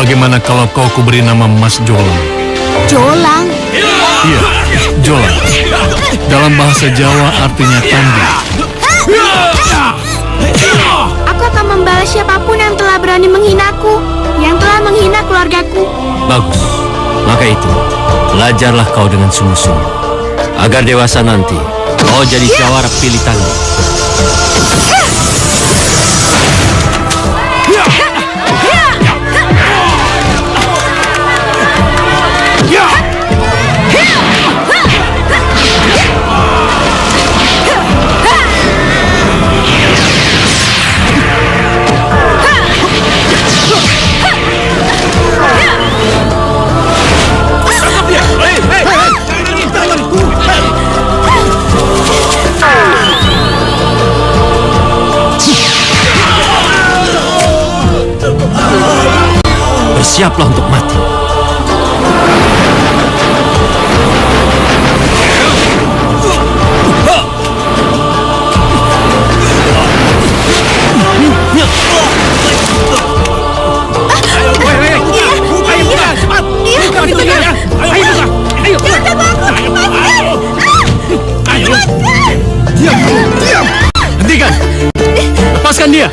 Bagaimana kalau kau kuberi nama Mas Jolang? Jolang? Iya, Jolang. Dalam bahasa Jawa artinya tandu. Aku akan membalas siapapun yang telah berani menghinaku, yang telah menghina keluargaku. Bagus. Maka itu, belajarlah kau dengan sungguh-sungguh. Agar dewasa nanti, kau jadi jawara pilih tandu. Bersiaplah untuk mati. Diam! Hentikan! Lepaskan dia!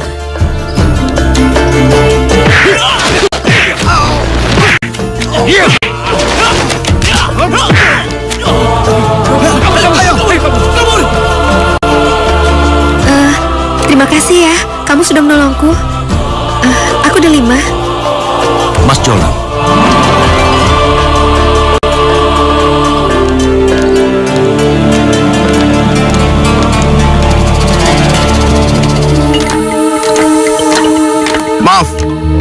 Terima kasih ya, kamu sudah menolongku. Aku udah 5. Mas Jolang. Maaf,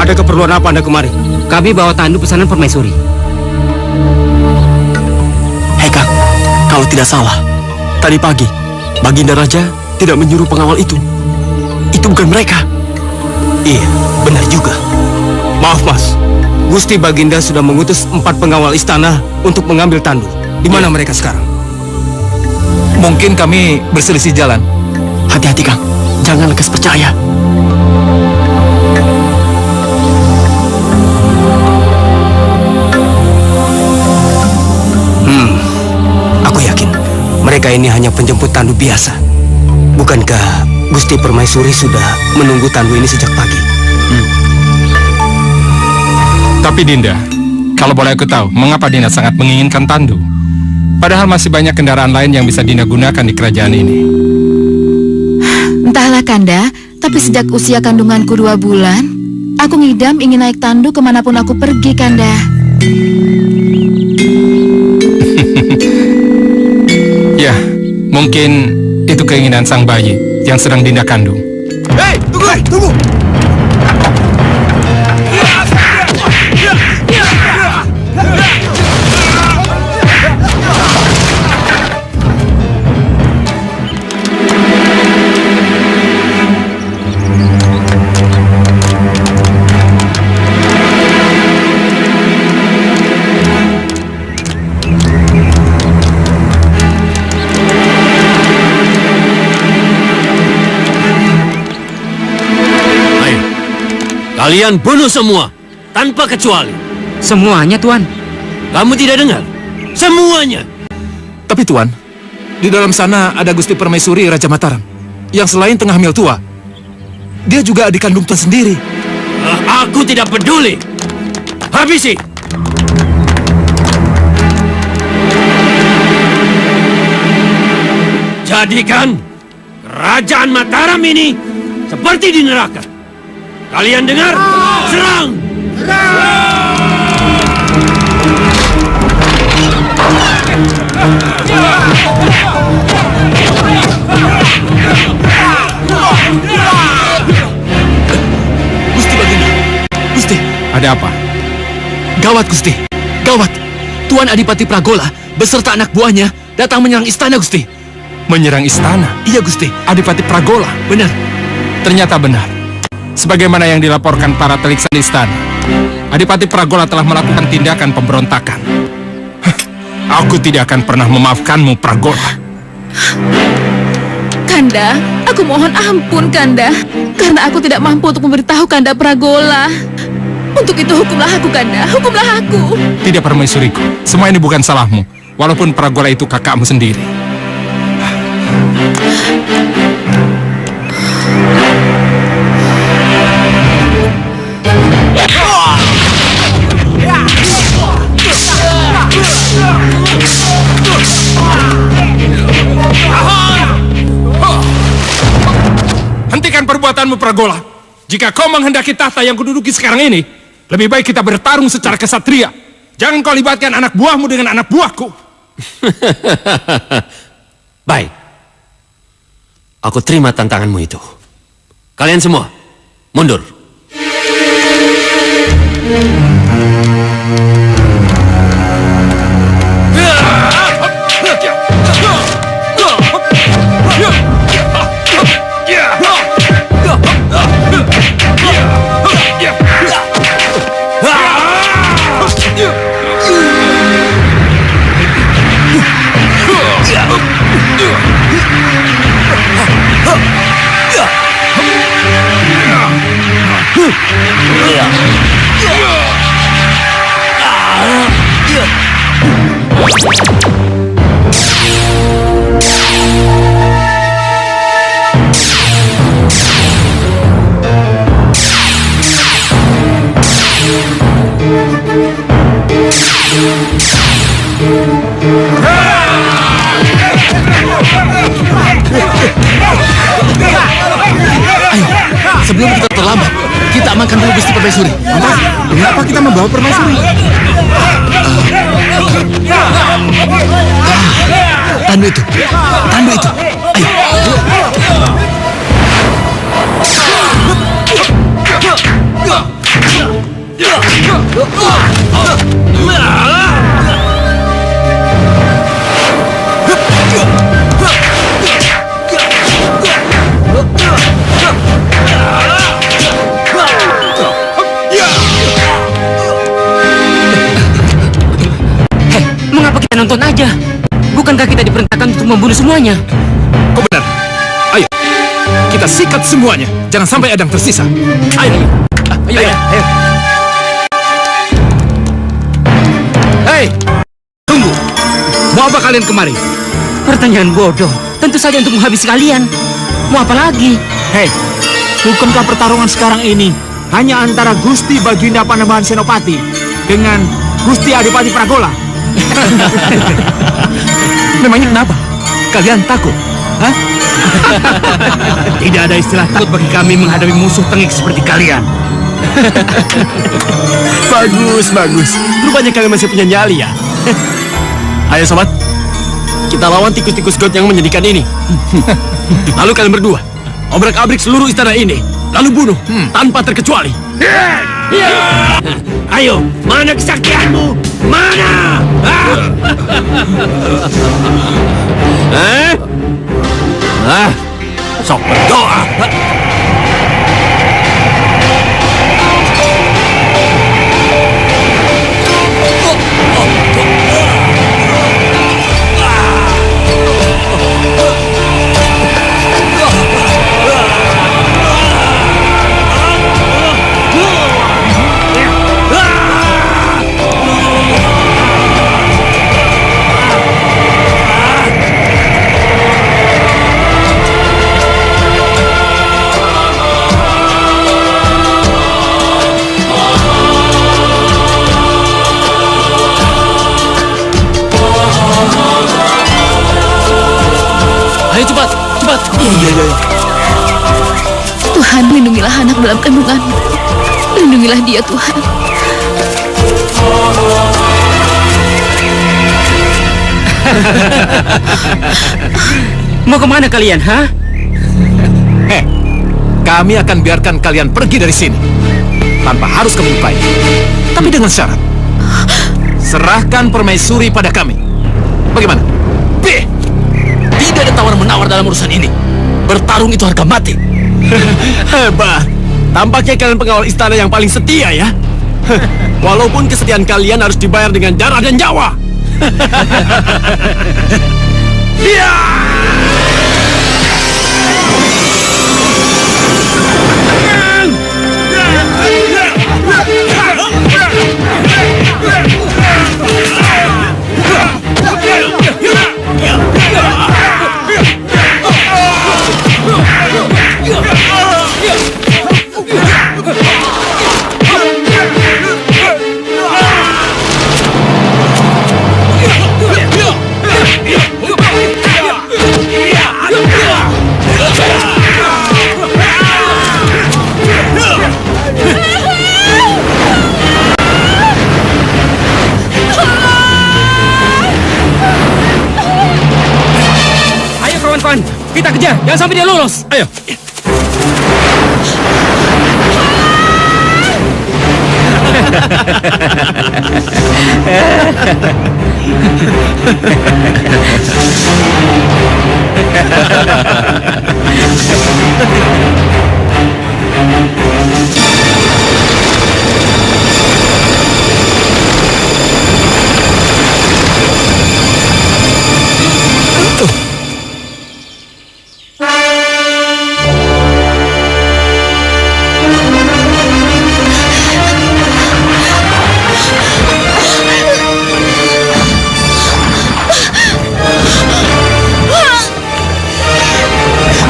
ada keperluan apa Anda kemari? Kami bawa tandu pesanan permaisuri. Hei Kang, kalau tidak salah, tadi pagi Baginda Raja tidak menyuruh pengawal itu. Itu bukan mereka. Iya, benar juga. Maaf Mas, Gusti Baginda sudah mengutus 4 pengawal istana untuk mengambil tandu. Di mana mereka sekarang? Mungkin kami berselisih jalan. Hati-hati Kang, jangan lekas percaya. Aku yakin mereka ini hanya penjemput tandu biasa. Bukankah Gusti Permaisuri sudah menunggu tandu ini sejak pagi? Tapi Dinda, kalau boleh aku tahu, mengapa Dinda sangat menginginkan tandu? Padahal masih banyak kendaraan lain yang bisa Dinda gunakan di kerajaan ini. Entahlah Kanda, tapi sejak usia kandunganku 2 bulan, aku ngidam ingin naik tandu kemanapun aku pergi, Kanda. Ya, mungkin itu keinginan sang bayi yang sedang Dinda kandung. Hei, tunggu! Kalian bunuh semua, tanpa kecuali. Semuanya, Tuan. Kamu tidak dengar? Semuanya. Tapi Tuan, di dalam sana ada Gusti Permaisuri Raja Mataram yang selain tengah hamil tua, dia juga adik kandung Tuan sendiri. Aku tidak peduli. Habisi. Jadikan kerajaan Mataram ini seperti di neraka. Kalian dengar? Serang! Gusti Baginda, Gusti, Ada apa? gawat Gusti, gawat. Tuan Adipati Pragola beserta anak buahnya datang menyerang istana Gusti. Menyerang istana? Iya Gusti, Adipati Pragola? benar. Ternyata benar. Sebagaimana yang dilaporkan para telik sandi istana, Adipati Pragola telah melakukan tindakan pemberontakan. Aku tidak akan pernah memaafkanmu, Pragola. Kanda, aku mohon ampun Kanda, karena aku tidak mampu untuk memberitahu Kanda Pragola. Untuk itu hukumlah aku, Kanda. Hukumlah aku. Tidak, permaisuriku. Semua ini bukan salahmu. Walaupun Pragola itu kakakmu sendiri. Hentikan perbuatanmu, Pragola. Jika kau menghendaki tahta yang kududuki sekarang ini, lebih baik kita bertarung secara kesatria. Jangan kau libatkan anak buahmu dengan anak buahku. Baik. Aku terima tantanganmu itu. Kalian semua, mundur. Sebelum kita terlambat, kita amankan dulu Gusti Permaisuri. Mengapa kita membawa Permaisuri? Tandu itu. Ayo. Mengapa kita nonton aja? Bukankah kita diperintahkan untuk membunuh semuanya? Kau benar. Ayo, kita sikat semuanya. Jangan sampai ada yang tersisa. Ayo. Hei, tunggu. Mau apa kalian kemari? Pertanyaan bodoh. Tentu saja untuk menghabisi kalian. Mau apa lagi? Hei, bukankah pertarungan sekarang ini hanya antara Gusti Baginda Panembahan Senopati dengan Gusti Adipati Pragola? Memangnya kenapa? Kalian takut? Hah? Tidak ada istilah takut bagi kami menghadapi musuh tengik seperti kalian. Bagus. Rupanya kalian masih punya nyali ya. Ayo sobat, kita lawan tikus-tikus got yang menyedihkan ini. Lalu kalian berdua obrak-abrik seluruh istana ini, lalu bunuh tanpa terkecuali. Ayo, mana kesaktianmu? Mana? Sok berdoa. Ayo cepat. Iya. Tuhan, lindungilah anak dalam kandunganmu. Lindungilah dia, Tuhan. Mau kemana kalian, ha? Kami akan biarkan kalian pergi dari sini tanpa harus kami lupai. Tapi dengan syarat, serahkan Permaisuri pada kami. Bagaimana? B. Tidak ada tawar-menawar dalam urusan ini. Bertarung itu harga mati. Hebat. Tampaknya kalian pengawal istana yang paling setia ya. Walaupun kesetiaan kalian harus dibayar dengan darah dan nyawa. Kita kejar, jangan sampai dia lolos. Ayo.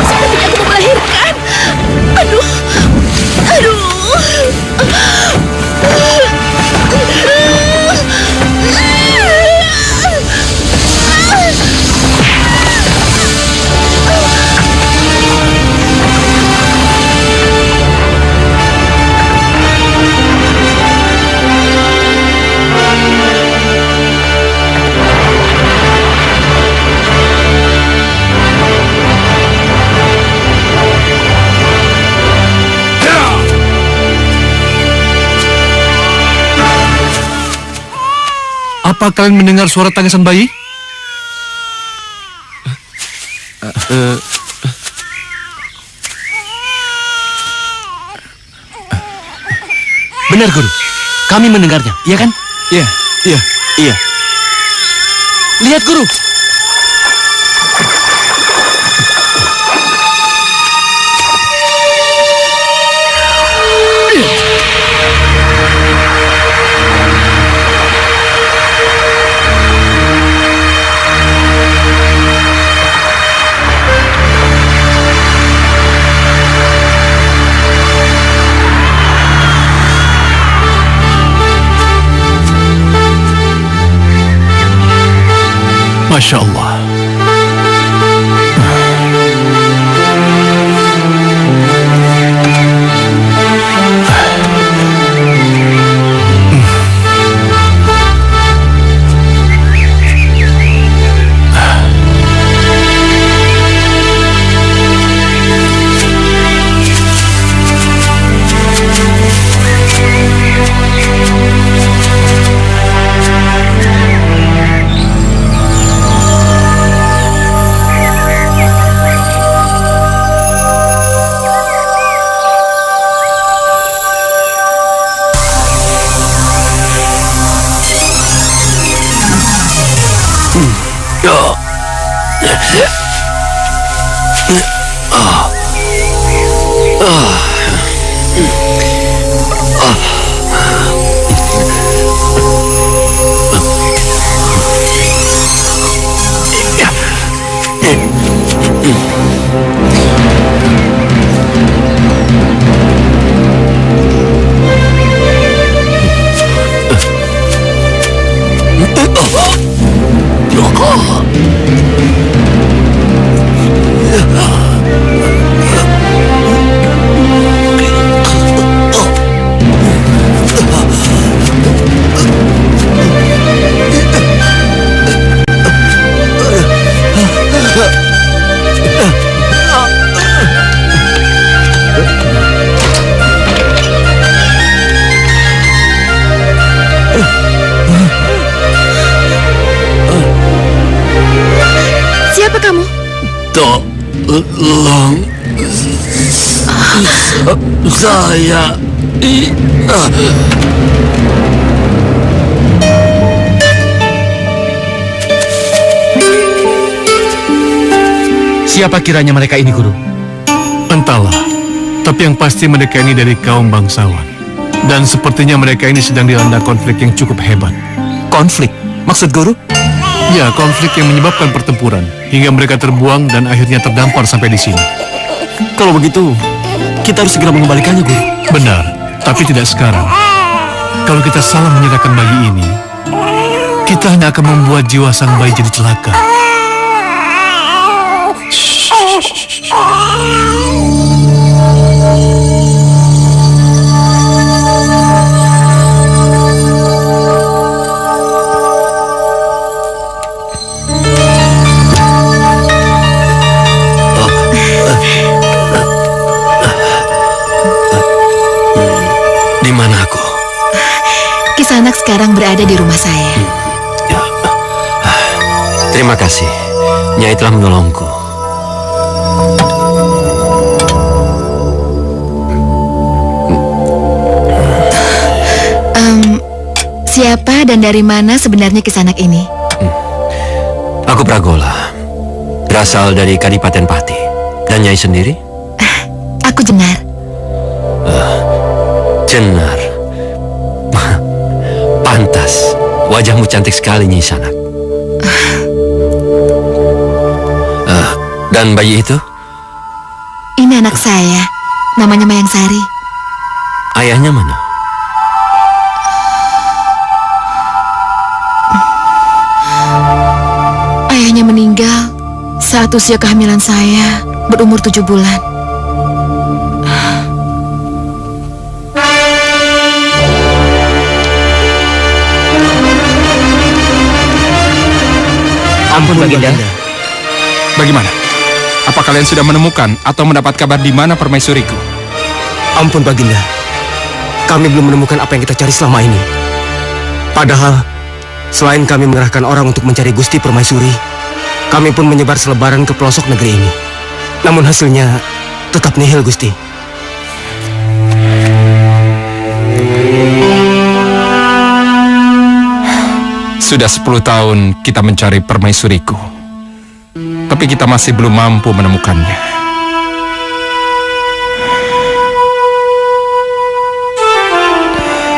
Sepertinya aku mau melahirkan. Aduh. Apa kalian mendengar suara tangisan bayi? Benar, Guru. Kami mendengarnya, iya kan? Iya. Iya. Lihat, Guru. Masya Allah. Siapa kamu? Tolong saya. Siapa kiranya mereka ini, Guru? Entahlah, tapi yang pasti mereka ini dari kaum bangsawan. Dan sepertinya mereka ini sedang dilanda konflik yang cukup hebat. Konflik? Maksud Guru? Ya, konflik yang menyebabkan pertempuran, hingga mereka terbuang dan akhirnya terdampar sampai di sini. Kalau begitu, kita harus segera mengembalikannya, Guru. Benar, tapi tidak sekarang. Kalau kita salah menyerahkan bayi ini, kita hanya akan membuat jiwa sang bayi jadi celaka. Bagaimana aku? Kisanak sekarang berada di rumah saya. Terima kasih. Nyai telah menolongku. Siapa dan dari mana sebenarnya Kisanak ini? Aku Pragola, berasal dari Kadipaten Pati. Dan Nyai sendiri? Aku Jenar. Jenar. Pantas, wajahmu cantik sekali, Nyai Sanak. Dan bayi itu? Ini anak saya, namanya Mayang Sari. Ayahnya mana? Ayahnya meninggal saat usia kehamilan saya berumur 7 bulan. Ampun, Baginda. Bagaimana? Apa kalian sudah menemukan atau mendapat kabar di mana permaisuriku? Ampun Baginda, kami belum menemukan apa yang kita cari selama ini. Padahal, selain kami mengerahkan orang untuk mencari Gusti Permaisuri, kami pun menyebar selebaran ke pelosok negeri ini. Namun hasilnya tetap nihil, Gusti. Sudah 10 tahun kita mencari permaisuriku, tapi kita masih belum mampu menemukannya.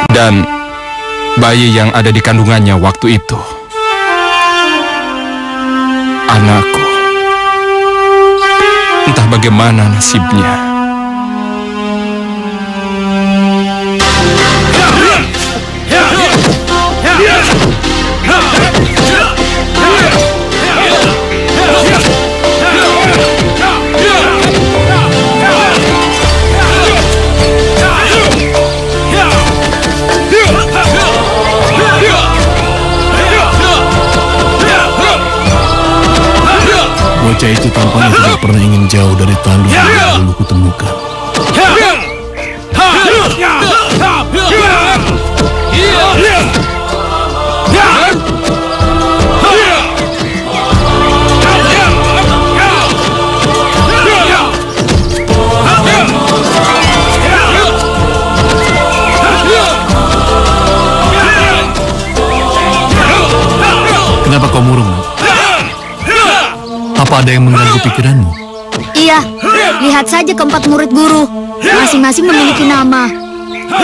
Dan bayi yang ada di kandungannya waktu itu, anakku. Entah bagaimana nasibnya. Bocah itu tampaknya tidak pernah ingin jauh dari tandu yang dulu kutemukan. Kenapa kau murung? Apa ada yang mengganggu pikiranmu? Iya, lihat saja keempat murid guru. Masing-masing memiliki nama.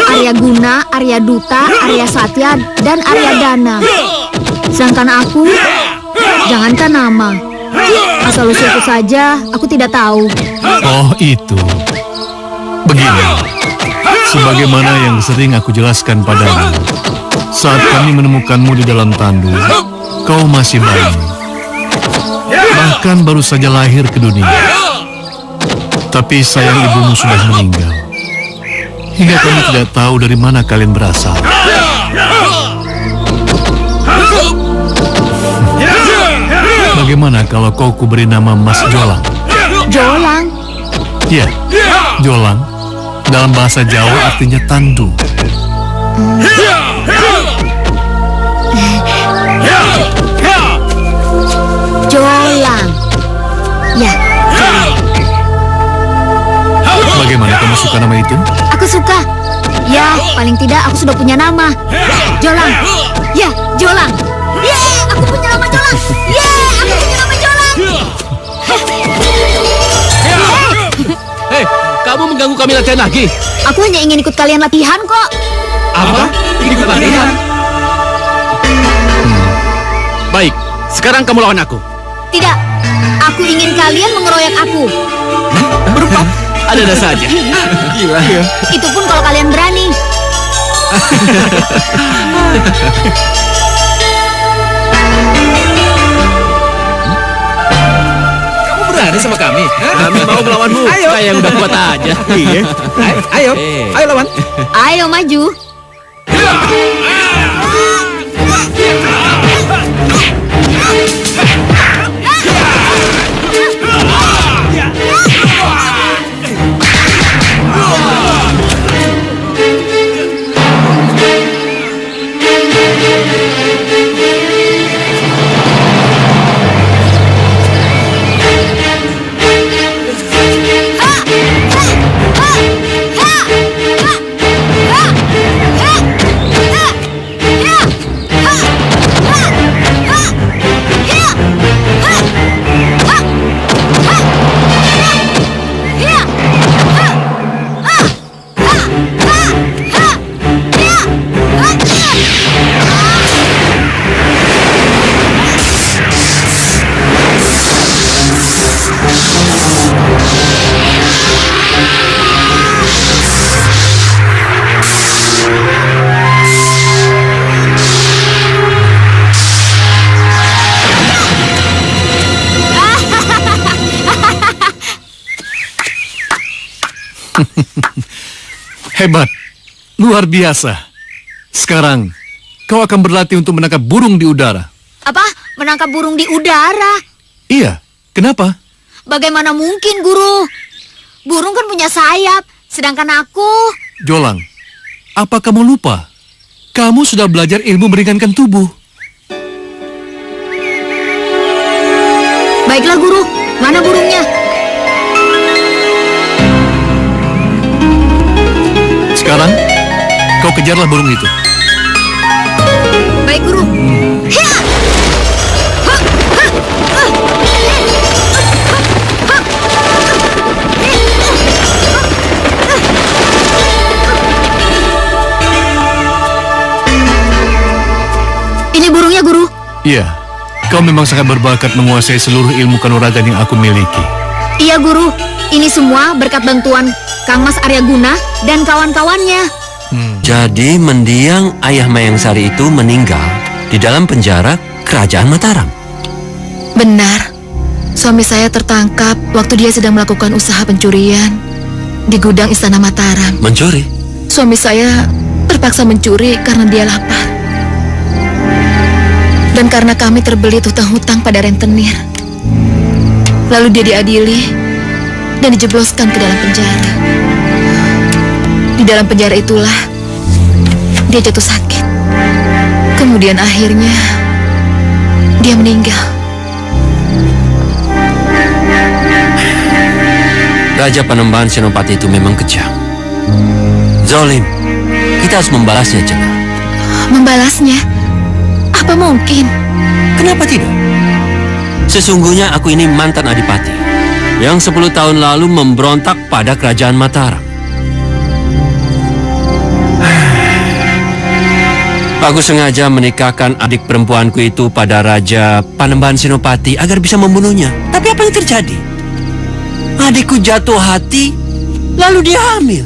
Arya Guna, Arya Duta, Arya Satya, dan Arya Dana. Sedangkan aku, jangankan nama. Asal-usulku saja, aku tidak tahu. Oh itu. Begini, sebagaimana yang sering aku jelaskan padamu, saat kami menemukanmu di dalam tandu, kau masih bayi. Bahkan baru saja lahir ke dunia. Tapi sayang ibumu sudah meninggal. Hingga kami tidak tahu dari mana kalian berasal. Bagaimana kalau kau kuberi nama Mas Jolang? Jolang? Ya, Jolang. Dalam bahasa Jawa artinya tandu. Jolang. Ya, Jolang. Bagaimana kamu suka nama itu? Aku suka. Ya, paling tidak aku sudah punya nama. Jolang. Ya, Jolang. Ya, aku punya nama Jolang. Ya, aku punya nama Jolang. Hei, kamu mengganggu kami latihan lagi? Aku hanya ingin ikut kalian latihan kok. Apa? Ikut latihan? Baik, sekarang kamu lawan aku. Tidak, aku ingin kalian mengeroyok aku. Berupa? Ada saja. Gila. Itu pun kalau kalian berani. Kamu berani sama kami? Kami mau melawanmu. Ayo. Kayak yang udah kuat aja. Iya. Ayo, ayo lawan. Ayo maju. Hebat. Luar biasa. Sekarang, kau akan berlatih untuk menangkap burung di udara. Apa? Menangkap burung di udara? Iya, kenapa? Bagaimana mungkin, Guru? Burung kan punya sayap, sedangkan aku... Jolang, apa kamu lupa? Kamu sudah belajar ilmu meringankan tubuh. Baiklah, Guru. Mana burungnya? Sekarang, kau kejarlah burung itu. Baik, Guru. Hiya! Ha! Ha! Ha! Ini burungnya, Guru. Iya, kau memang sangat berbakat menguasai seluruh ilmu kanuragan yang aku miliki. Iya, Guru. Ini semua berkat bantuan Kang Mas Aryaguna dan kawan-kawannya. Jadi mendiang ayah Mayang Sari itu meninggal di dalam penjara Kerajaan Mataram. Benar. Suami saya tertangkap waktu dia sedang melakukan usaha pencurian di gudang Istana Mataram. Mencuri? Suami saya terpaksa mencuri karena dia lapar. Dan karena kami terbelit hutang-hutang pada rentenir. Lalu dia diadili dan dijebloskan ke dalam penjara. Di dalam penjara itulah dia jatuh sakit. Kemudian akhirnya dia meninggal. Raja Panembahan Senopati itu memang kejam. Zolim. Kita harus membalasnya, Jenar. Membalasnya? Apa mungkin? Kenapa tidak? Sesungguhnya aku ini mantan adipati yang 10 tahun lalu memberontak pada Kerajaan Mataram. Aku sengaja menikahkan adik perempuanku itu pada Raja Panembahan Senopati agar bisa membunuhnya. Tapi apa yang terjadi? Adikku jatuh hati, lalu dia hamil.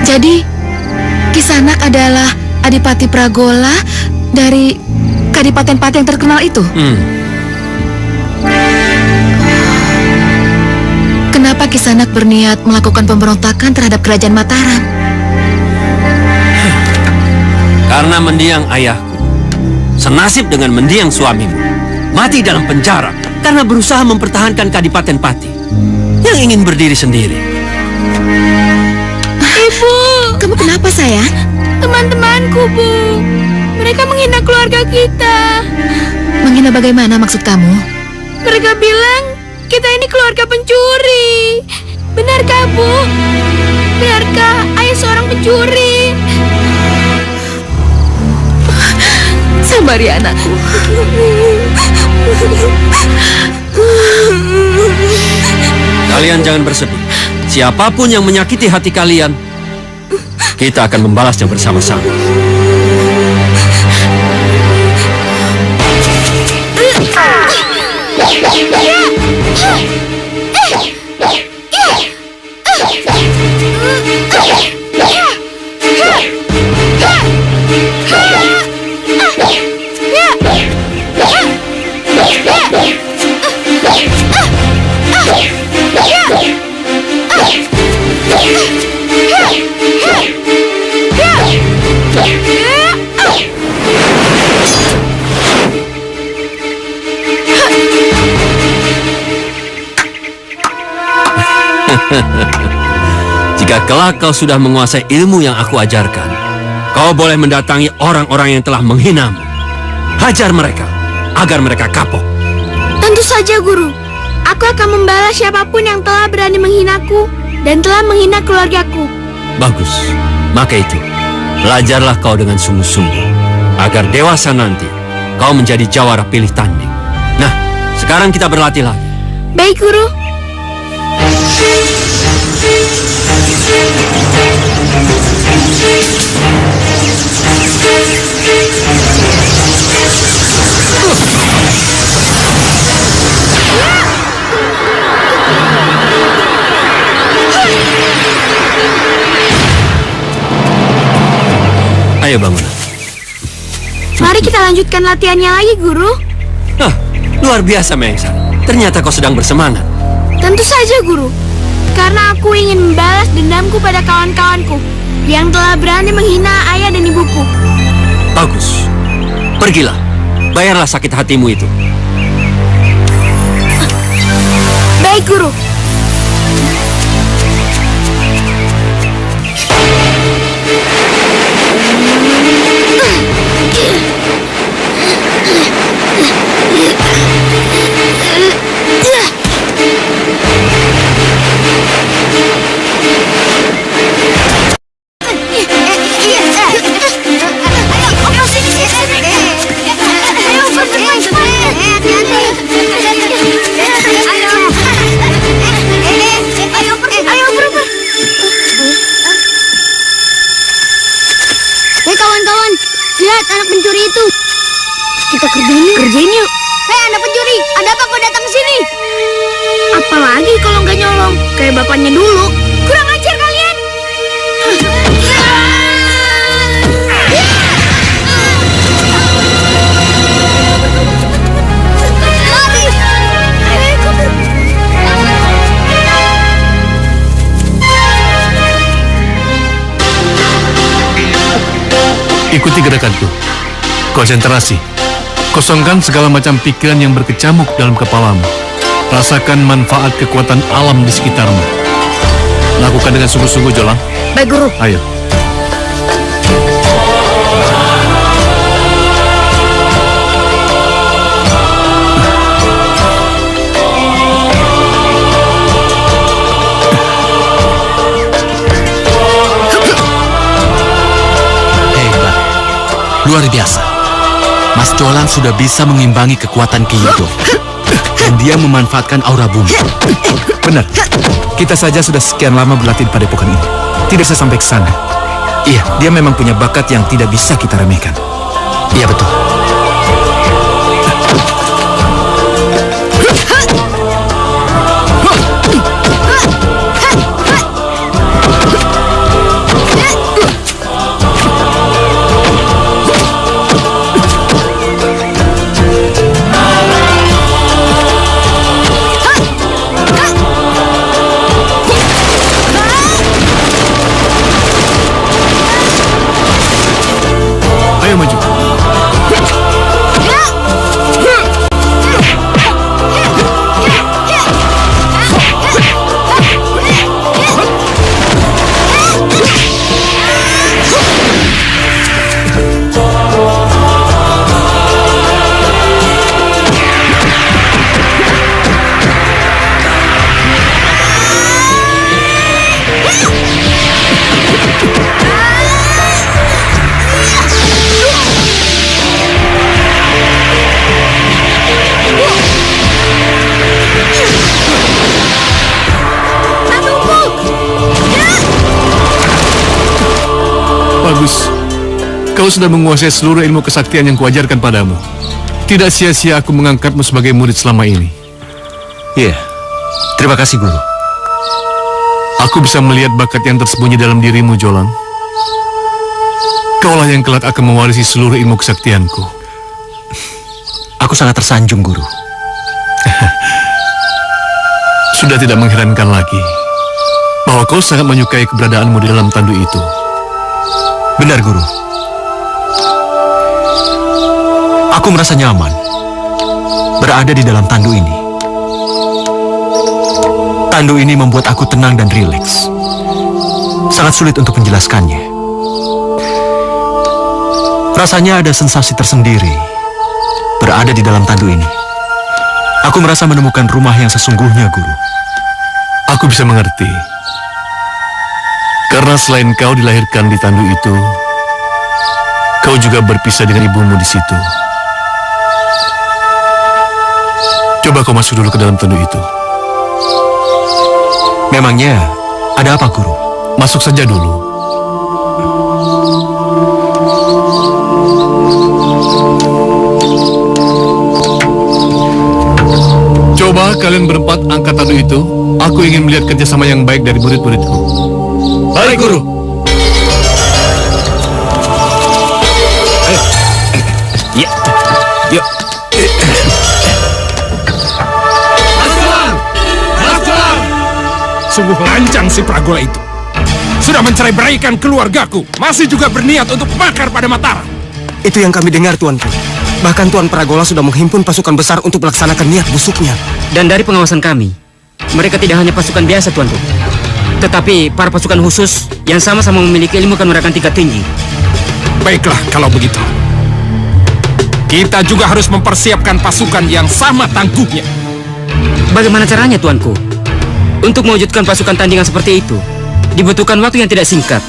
Jadi, Kisanak adalah Adipati Pragola dari Kadipaten Pati yang terkenal itu? Kenapa Kisanak berniat melakukan pemberontakan terhadap Kerajaan Mataram? Karena mendiang ayahku senasib dengan mendiang suamimu, mati dalam penjara karena berusaha mempertahankan Kadipaten Pati yang ingin berdiri sendiri. Ibu! Kamu kenapa, sayang? Teman-temanku, Bu. Mereka menghina keluarga kita. Menghina bagaimana maksud kamu? Mereka bilang kita ini keluarga pencuri. Benarkah, Bu? Benarkah ayah seorang pencuri? Sabari anakku. Kalian jangan bersedih. Siapapun yang menyakiti hati kalian, kita akan membalasnya bersama-sama. Jika kelak kau sudah menguasai ilmu yang aku ajarkan, kau boleh mendatangi orang-orang yang telah menghinamu. Hajar mereka, agar mereka kapok. Tentu saja, Guru. Aku akan membalas siapapun yang telah berani menghinaku dan telah menghina keluargaku. Bagus, maka itu, belajarlah kau dengan sungguh-sungguh, agar dewasa nanti kau menjadi jawara pilih tanding. Nah, sekarang kita berlatih lagi. Baik, Guru. Ayo bangun. Mari kita lanjutkan latihannya lagi, Guru. Luar biasa, Mayang Sari. Ternyata kau sedang bersemangat. Tentu saja, Guru. Karena aku ingin membalas dendamku pada kawan-kawanku yang telah berani menghina ayah dan ibuku. Bagus. Pergilah. Bayarlah sakit hatimu itu. Baik, Guru. Kawan-kawan, lihat anak pencuri itu. Kita kerjain yuk. Hei anak pencuri, ada apa kau datang ke sini? Apalagi kalau nggak nyolong, kayak bapaknya dulu. Kurang ajar kalian. Ikuti gerakanku. Konsentrasi. Kosongkan segala macam pikiran yang berkecamuk dalam kepalamu. Rasakan manfaat kekuatan alam di sekitarmu. Lakukan dengan sungguh-sungguh, Jolang. Baik, Guru. Ayo. Luar biasa. Mas Jolang sudah bisa mengimbangi kekuatan Ki Yudo. Dan dia memanfaatkan aura bumi. Benar. Kita saja sudah sekian lama berlatih pada padepokan ini. Tidak bisa sampai ke sana. Iya, dia memang punya bakat yang tidak bisa kita remehkan. Iya, betul. Ayo maju. Bagus. Kau sudah menguasai seluruh ilmu kesaktian yang kuajarkan padamu. Tidak sia-sia aku mengangkatmu sebagai murid selama ini. Iya. Terima kasih, Guru. Aku bisa melihat bakat yang tersembunyi dalam dirimu, Jolang. Kaulah yang kelak akan mewarisi seluruh ilmu kesaktianku. Aku sangat tersanjung, Guru. Sudah tidak mengherankan lagi bahwa kau sangat menyukai keberadaanmu di dalam tandu itu. Benar, Guru. Aku merasa nyaman berada di dalam tandu ini. Tandu ini membuat aku tenang dan rileks. Sangat sulit untuk menjelaskannya. Rasanya ada sensasi tersendiri berada di dalam tandu ini. Aku merasa menemukan rumah yang sesungguhnya, Guru. Aku bisa mengerti. Karena selain kau dilahirkan di tandu itu, kau juga berpisah dengan ibumu di situ. Coba kau masuk dulu ke dalam tandu itu. Memangnya ada apa, Guru? Masuk saja dulu. Coba kalian berempat angkat tandu itu. Aku ingin melihat kerjasama yang baik dari murid-muridku. Baik, Guru. Ya. Yuk. Sungguh lancang si Pragola itu. Sudah mencerai beraikan keluargaku, masih juga berniat untuk makar pada Mataram. Itu yang kami dengar, Tuanku. Bahkan Tuan Pragola sudah menghimpun pasukan besar untuk melaksanakan niat busuknya. Dan dari pengawasan kami, mereka tidak hanya pasukan biasa, Tuanku, tetapi para pasukan khusus yang sama-sama memiliki ilmu kanuragan tingkat tinggi. Baiklah kalau begitu. Kita juga harus mempersiapkan pasukan yang sama tangguhnya. Bagaimana caranya, Tuanku? Untuk mewujudkan pasukan tandingan seperti itu, dibutuhkan waktu yang tidak singkat.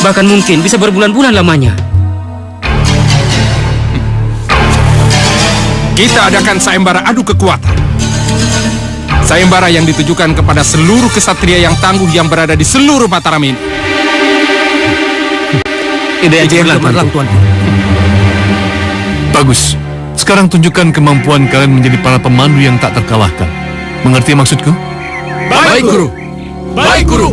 Bahkan mungkin bisa berbulan-bulan lamanya. Kita adakan sayembara adu kekuatan. Sayembara yang ditujukan kepada seluruh kesatria yang tangguh yang berada di seluruh Mataram ini. Ide yang cemerlang, Tuanku. Bagus. Sekarang tunjukkan kemampuan kalian menjadi para pemandu yang tak terkalahkan. Mengerti maksudku? Baik, Guru. Baik, Guru.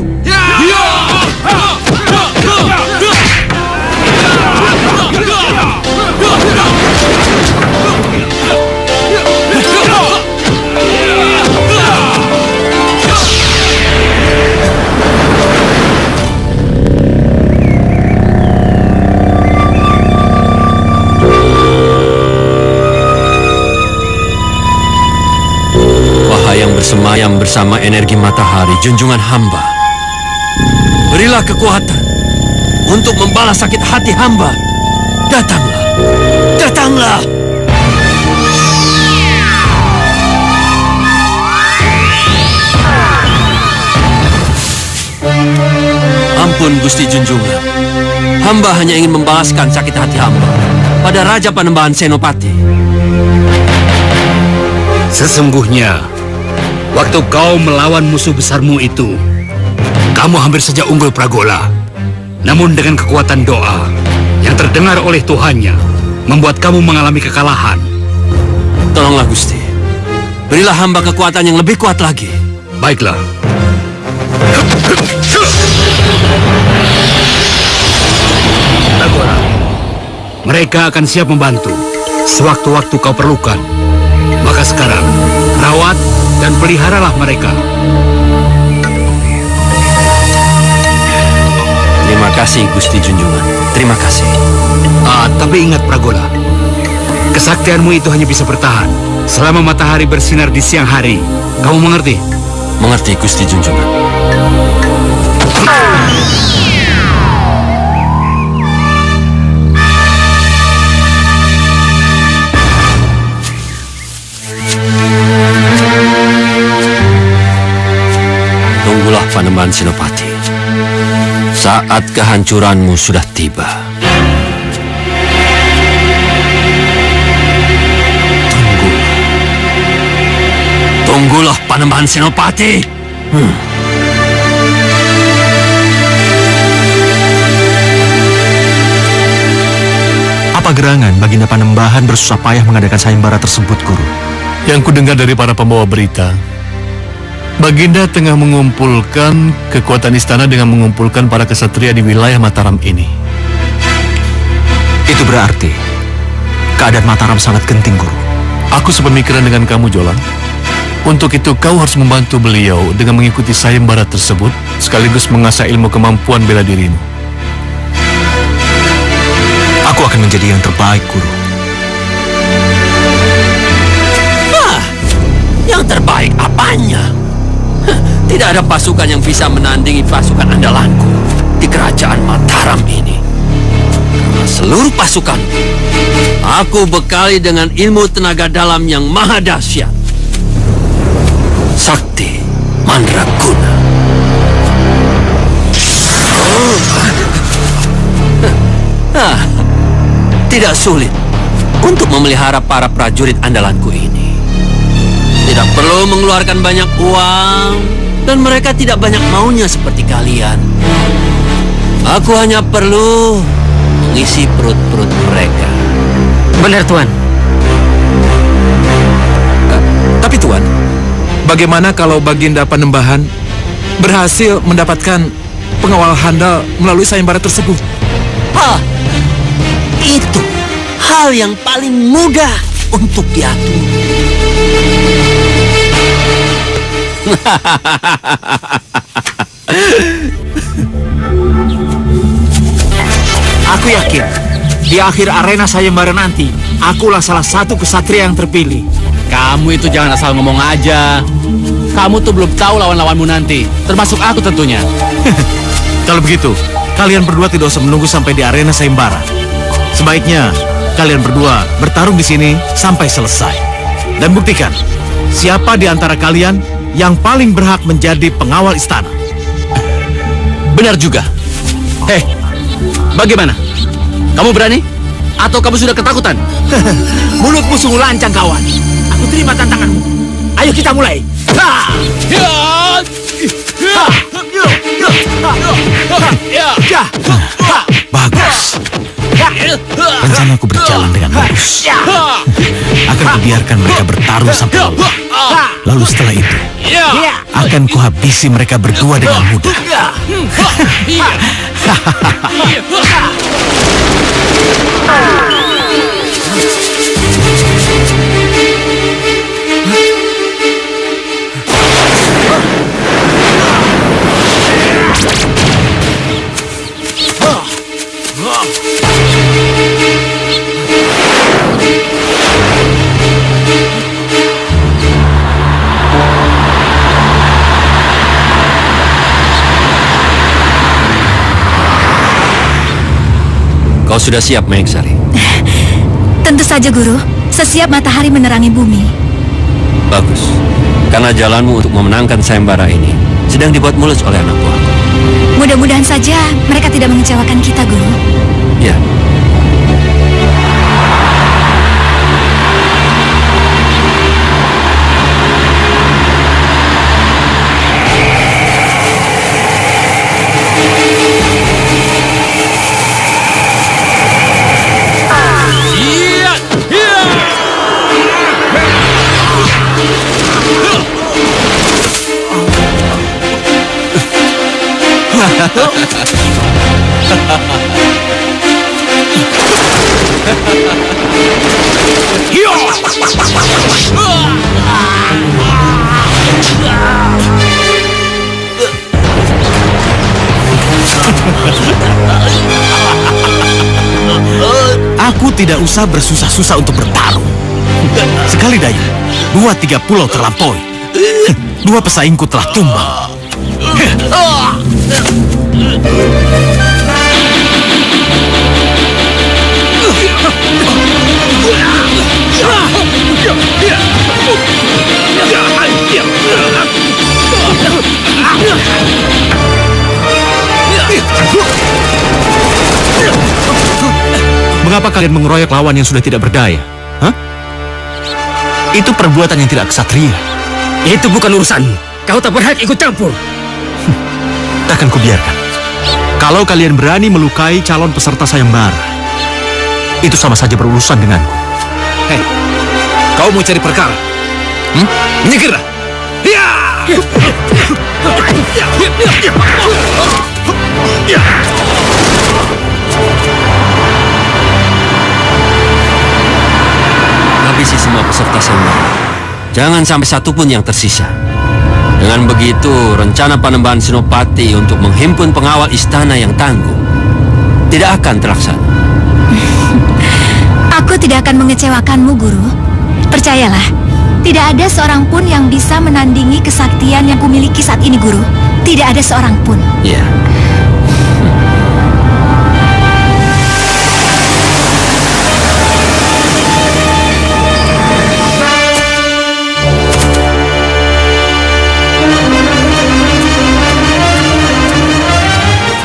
Yang bersemayam bersama energi matahari, junjungan hamba. Berilah kekuatan untuk membalas sakit hati hamba. Datanglah, datanglah. Ampun Gusti Junjungan, hamba hanya ingin membalaskan sakit hati hamba pada Raja Panembahan Senopati. Sesungguhnya, waktu kau melawan musuh besarmu itu, kamu hampir saja unggul Pragola. Namun dengan kekuatan doa yang terdengar oleh Tuhannya, membuat kamu mengalami kekalahan. Tolonglah Gusti, berilah hamba kekuatan yang lebih kuat lagi. Baiklah. Pragola, mereka akan siap membantu sewaktu-waktu kau perlukan. Maka sekarang, rawat dan peliharalah mereka. Terima kasih Gusti Junjungan. Terima kasih. Tapi ingat Pragola, kesaktianmu itu hanya bisa bertahan selama matahari bersinar di siang hari. Kamu mengerti? Mengerti Gusti Junjungan. Tunggulah Panembahan Senopati. Saat kehancuranmu sudah tiba. Tunggulah Panembahan Senopati. Apa gerangan Baginda Panembahan bersusah payah mengadakan sayembara tersebut, Guru? Yang kudengar dari para pembawa berita, Baginda tengah mengumpulkan kekuatan istana dengan mengumpulkan para kesatria di wilayah Mataram ini. Itu berarti keadaan Mataram sangat genting, Guru. Aku sepemikiran dengan kamu, Jolang. Untuk itu kau harus membantu beliau dengan mengikuti sayembara tersebut, sekaligus mengasah ilmu kemampuan bela dirimu. Aku akan menjadi yang terbaik, Guru. Yang terbaik apanya? Tidak ada pasukan yang bisa menandingi pasukan andalanku di kerajaan Mataram ini. Karena seluruh pasukan aku bekali dengan ilmu tenaga dalam yang maha dahsyat. Sakti Mandraguna. Tidak sulit untuk memelihara para prajurit andalanku ini. Tidak perlu mengeluarkan banyak uang, dan mereka tidak banyak maunya seperti kalian. Aku hanya perlu mengisi perut-perut mereka. Benar, Tuan. Tapi Tuan, bagaimana kalau Baginda Panembahan berhasil mendapatkan pengawal handal melalui sayembara tersebut? Itu hal yang paling mudah untuk diatur. Aku yakin di akhir arena sayembara nanti, akulah salah satu kesatria yang terpilih. Kamu itu jangan asal ngomong aja. Kamu tuh belum tahu lawan-lawanmu nanti, termasuk aku tentunya. Kalau begitu, kalian berdua tidak usah menunggu sampai di arena sayembara. Sebaiknya kalian berdua bertarung di sini sampai selesai. Dan buktikan siapa di antara kalian yang paling berhak menjadi pengawal istana. Benar juga. Hei, bagaimana? Kamu berani? Atau kamu sudah ketakutan? Mulutmu sungguh lancang, kawan. Aku terima tantanganmu. Ayo kita mulai. Bagus. Rencanaku berjalan dengan mulus. Akan kubiarkan mereka bertarung sampai lelah. Lalu setelah itu, akan kuhabisi mereka berdua dengan mudah. Kau sudah siap, Mahengsari? Tentu saja, Guru. Sesiap matahari menerangi bumi. Bagus. Karena jalanmu untuk memenangkan sayembara ini sedang dibuat mulus oleh anak buahku. Mudah-mudahan saja mereka tidak mengecewakan kita, Guru. Ya. Aku tidak usah bersusah-susah untuk bertarung. Sekali daya, 2-3 pulau terlampaui. 2 pesaingku telah tumbang. Mengapa kalian mengeroyok lawan yang sudah tidak berdaya? Hah? Itu perbuatan yang tidak ksatria. Itu bukan urusanmu. Kau tak berhak ikut campur. Takkan kubiarkan. Kalau kalian berani melukai calon peserta sayembara, itu sama saja berurusan denganku. Hei, kau mau cari perkara? Menyingkirlah. Habisi semua peserta sayembara. Jangan sampai satu pun yang tersisa. Dengan begitu, rencana Panembahan Senopati untuk menghimpun pengawal istana yang tangguh tidak akan terlaksana. Aku tidak akan mengecewakanmu, Guru. Percayalah, tidak ada seorang pun yang bisa menandingi kesaktian yang kumiliki saat ini, Guru. Tidak ada seorang pun. Ya.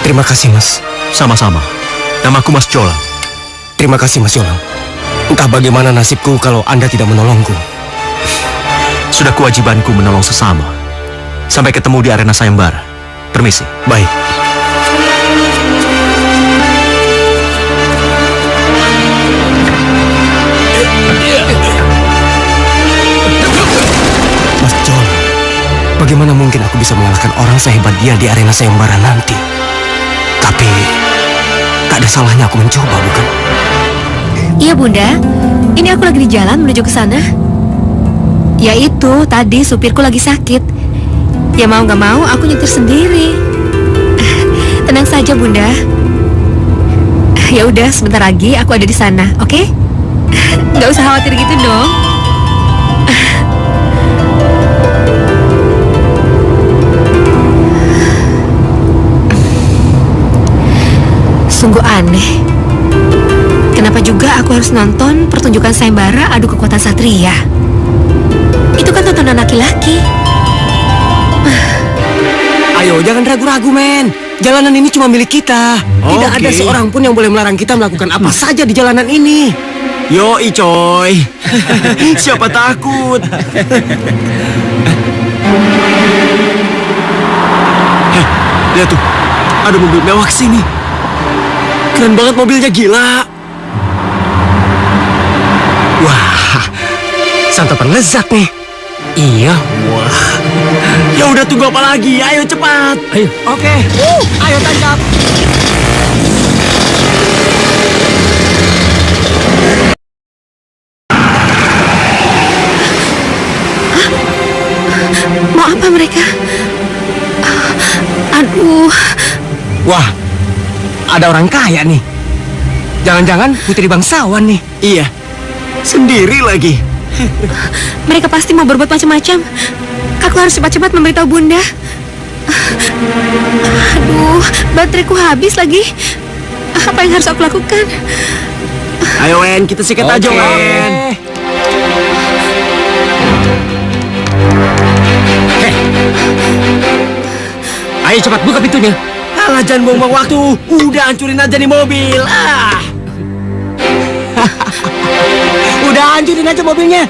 Terima kasih, Mas. Sama-sama. Namaku Mas Jolang. Terima kasih, Mas Jolang. Entah bagaimana nasibku kalau Anda tidak menolongku. Sudah kewajibanku menolong sesama. Sampai ketemu di arena sayembara. Permisi. Baik. Mas Jolang, bagaimana mungkin aku bisa mengalahkan orang sehebat dia di arena sayembara nanti? Tapi, tak ada salahnya aku mencoba, bukan? Iya, Bunda. Ini aku lagi di jalan menuju ke sana. Ya itu, tadi supirku lagi sakit. Ya mau nggak mau aku nyetir sendiri. Tenang saja Bunda. Ya udah, sebentar lagi aku ada di sana, oke? Nggak usah khawatir gitu dong. Sungguh aneh. Kenapa juga aku harus nonton pertunjukan sayembara adu kekuatan satria? Itu kan tontonan laki-laki. Ayo, jangan ragu-ragu, men. Jalanan ini cuma milik kita. Tidak ada seorang pun yang boleh melarang kita melakukan apa saja di jalanan ini. Yoi, coy. Siapa takut? Heh, lihat tuh. Ada mobil mewah kesini. Keren banget mobilnya, gila. Wah, santapan lezat nih. Iya, wah. Ya udah, tunggu apa lagi? Ayo cepat. Ayo. Oke. Ayo tancap. Mau apa mereka? Aduh. Wah, ada orang kaya nih. Jangan-jangan putri bangsawan nih. Iya, sendiri lagi. Mereka pasti mau berbuat macam-macam. Aku harus cepat-cepat memberitahu Bunda. Aduh, bateraiku habis lagi. Apa yang harus aku lakukan? Ayo, Wen, kita sikat aja, Wen. Ayo cepat buka pintunya. Alah, jangan buang-buang waktu. Udah hancurin aja nih mobil. Udah hancurin aja mobilnya.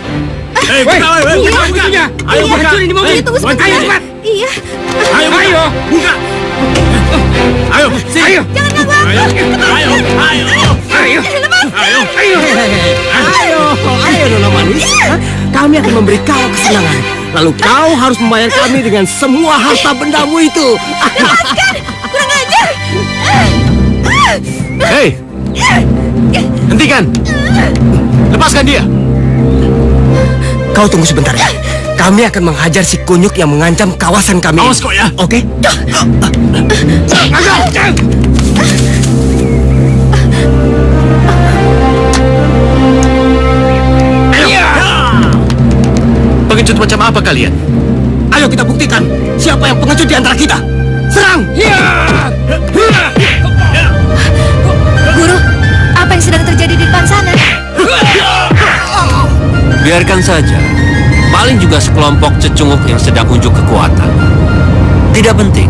Buka pintunya. Ayo buka. Hancurin di mobil itu sebentar. Ayo cepat. Iya. Ayo buka. Ayo, ayo. Jangan ganggu aku. Ayo. Ayo, Nona manis. Kami akan memberi kau kesenangan. Lalu kau harus membayar kami dengan semua harta bendamu itu. Kurang ajar. Hei, hentikan. Lepaskan dia. Kau tunggu sebentar ya. Kami akan menghajar si kunyuk yang mengancam kawasan kami. Awas kok ya. Oke? Pengecut macam apa kalian? Ayo kita buktikan siapa yang pengecut di antara kita. Serang! Guru, apa yang sedang terjadi di depan sana? Biarkan saja. Paling juga sekelompok cecunguk yang sedang unjuk kekuatan. Tidak penting.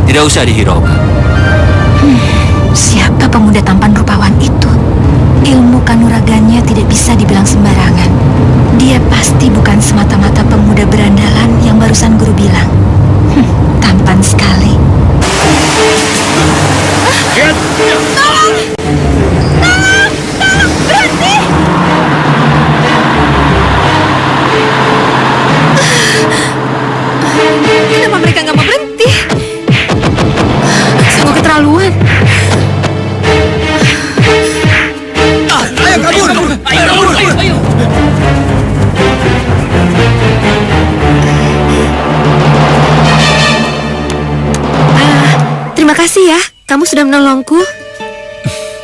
Tidak usah dihiraukan. Siapa pemuda tampan rupawan itu? Ilmu kanuraganya tidak bisa dibilang sembarangan. Dia pasti bukan semata-mata pemuda berandalan yang barusan guru bilang. Tampan sekali. Berhenti! Kenapa mereka nggak mau berhenti? Sungguh keterlaluan. Ayo kabur! Ayo! Terima kasih ya, kamu sudah menolongku.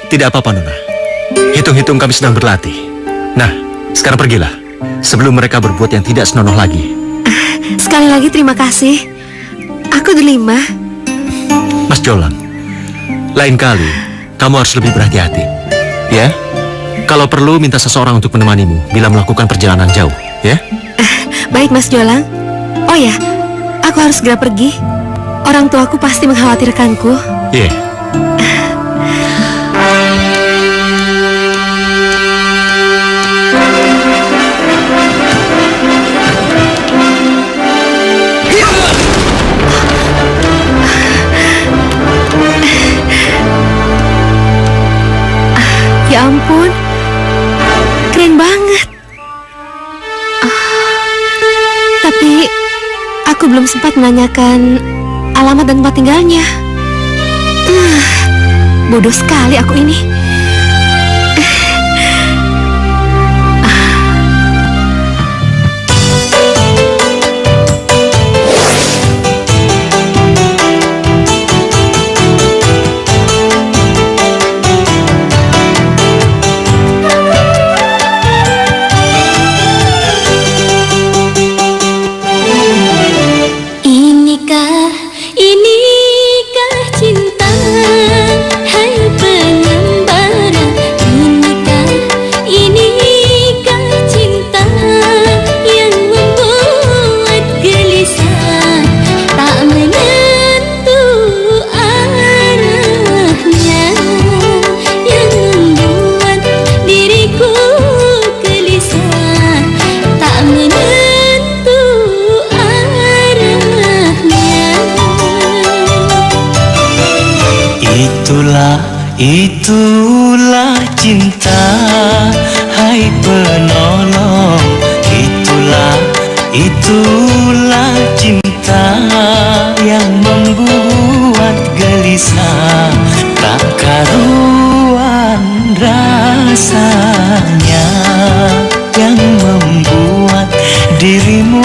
Tidak apa-apa, Nona. Hitung-hitung kami sedang berlatih. Nah, sekarang pergilah. Sebelum mereka berbuat yang tidak senonoh lagi. Sekali lagi terima kasih. Aku Delima. Mas Jolang, lain kali kamu harus lebih berhati-hati. Ya? Kalau perlu minta seseorang untuk menemanimu bila melakukan perjalanan jauh, ya? Baik Mas Jolang. Oh ya, aku harus segera pergi. Orang tuaku pasti mengkhawatirkanku. Iya. Ya ampun, keren banget. Tapi aku belum sempat menanyakan alamat dan tempat tinggalnya. Bodoh sekali aku ini. Itulah cinta, hai penolong. Itulah cinta yang membuat gelisah, tak karuan rasanya, yang membuat dirimu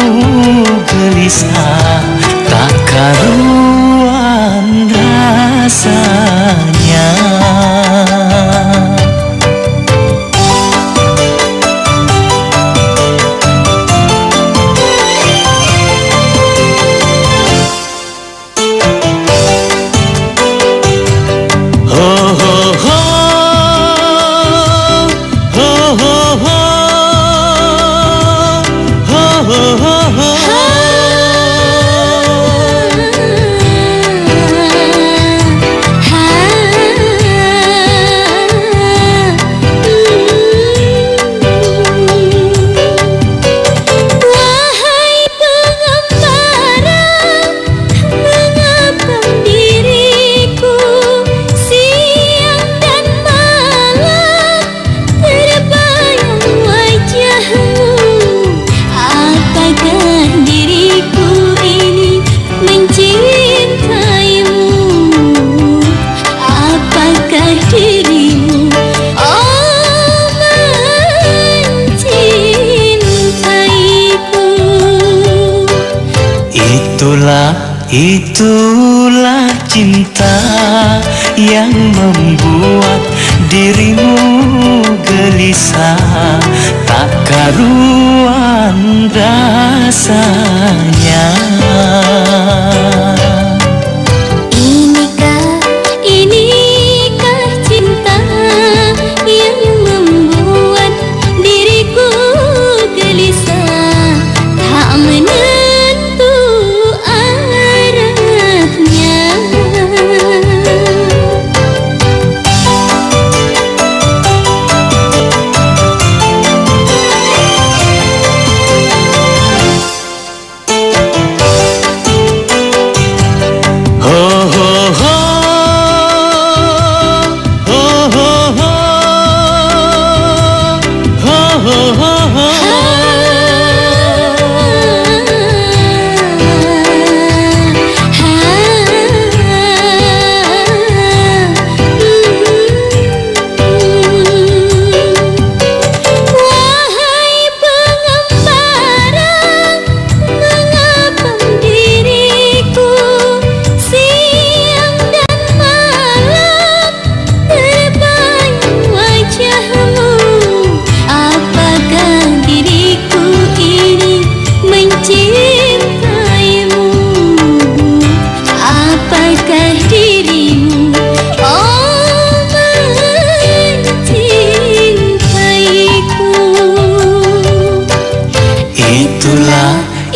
gelisah, tak karuan rasanya. Itulah cinta yang membuat dirimu gelisah, tak karuan rasanya. Inikah cinta yang membuat diriku gelisah, tak menentu arahnya.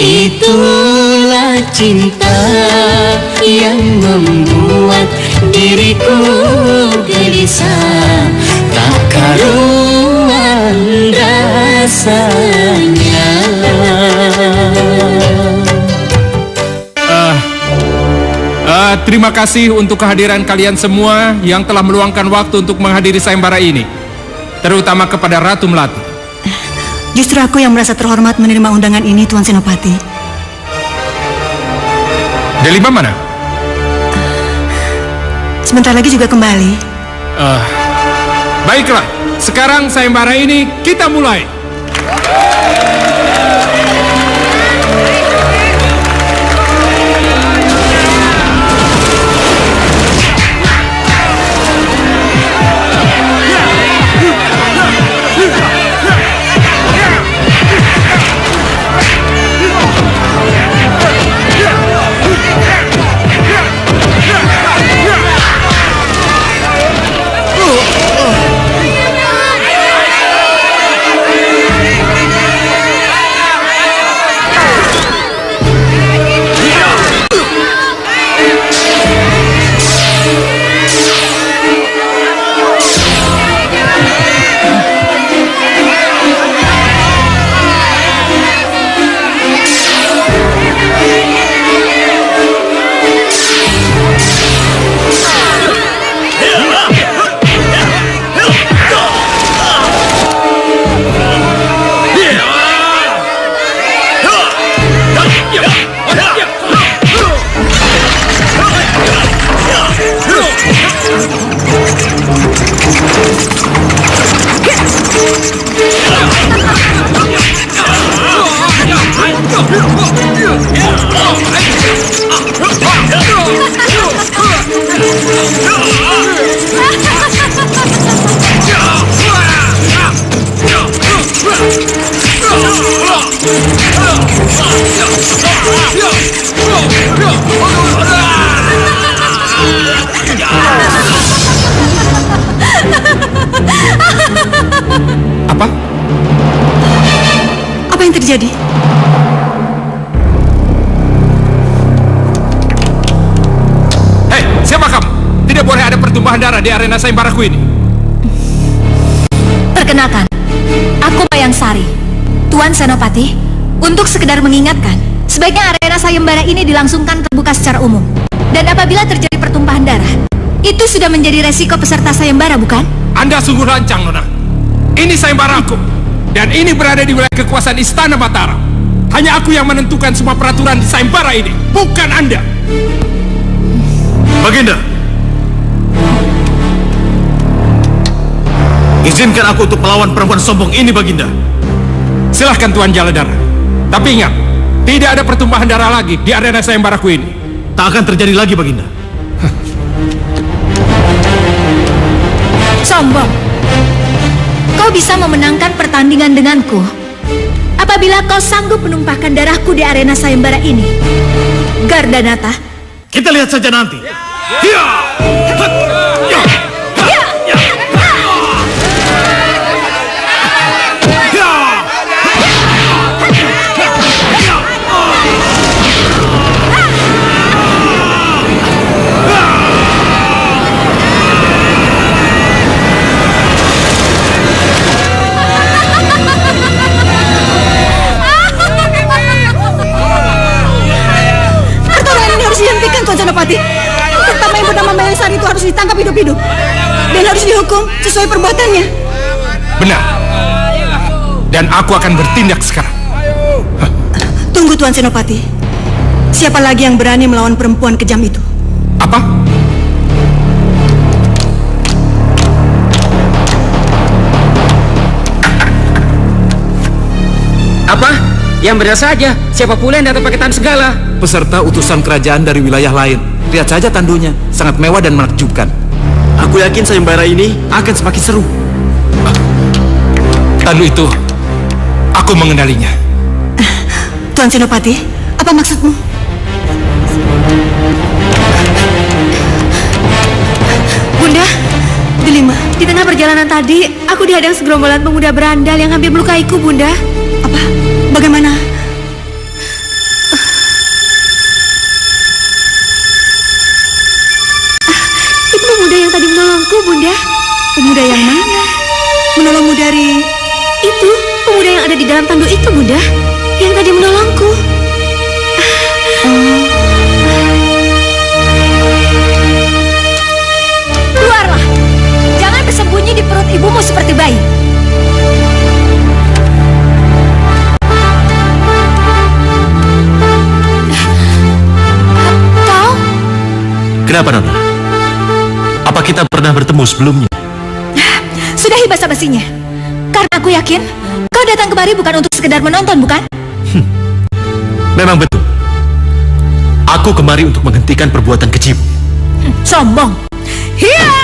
Itulah cinta yang membuat diriku gelisah, tak karuan rasanya. Terima kasih untuk kehadiran kalian semua yang telah meluangkan waktu untuk menghadiri sayembara ini, terutama kepada Ratu Melati. Justru aku yang merasa terhormat menerima undangan ini, Tuan Senopati. Delima mana? Sebentar lagi juga kembali. Baiklah, sekarang sayembara ini kita mulai. di arena sayembaraku ini? Perkenalkan, aku Mayang Sari, Tuan Senopati. Untuk sekedar mengingatkan, sebaiknya arena sayembara ini dilangsungkan terbuka secara umum. Dan apabila terjadi pertumpahan darah, itu sudah menjadi resiko peserta sayembara, bukan? Anda sungguh lancang, Nona. Ini sayembaraku, dan ini berada di wilayah kekuasaan Istana Mataram. Hanya aku yang menentukan semua peraturan di sayembara ini, bukan Anda. Baginda, izinkan aku untuk melawan perempuan sombong ini, Baginda. Silahkan Tuan Jaladara. Tapi ingat, tidak ada pertumpahan darah lagi di arena sayembaraku ini. Tak akan terjadi lagi, Baginda. Sombong. Kau bisa memenangkan pertandingan denganku apabila kau sanggup menumpahkan darahku di arena sayembara ini. Gardanata. Kita lihat saja nanti. Tuan Senopati, pertama yang bernama Mayang Sari itu harus ditangkap hidup-hidup dan harus dihukum sesuai perbuatannya. Benar. Dan aku akan bertindak sekarang. Tunggu Tuan Senopati. Siapa lagi yang berani melawan perempuan kejam itu? Apa? Apa? Yang benar saja. Siapa pula yang datang pakai tangan segala? Peserta utusan kerajaan dari wilayah lain. Lihat saja tandunya, sangat mewah dan menakjubkan. Aku yakin sayembara ini akan semakin seru. Tandu itu, aku mengenalinya. Tuan Senopati, apa maksudmu? Bunda, Delima, di tengah perjalanan tadi, aku dihadang segerombolan pemuda berandal yang hampir melukaiku, Bunda. apa? Bagaimana? Itu pemuda yang tadi menolongku, Bunda. Pemuda yang mana? Menolongmu dari... Itu, pemuda yang ada di dalam tandu itu, Bunda. Yang tadi menolongku. Keluarlah. Jangan bersembunyi di perut ibumu seperti bayi. Kau? Kenapa, Nona? Apa kita pernah bertemu sebelumnya? Sudahi basa-basinya. Karena aku yakin kau datang kemari bukan untuk sekedar menonton, bukan? Memang betul. Aku kemari untuk menghentikan perbuatan keji. Sombong. Hiya!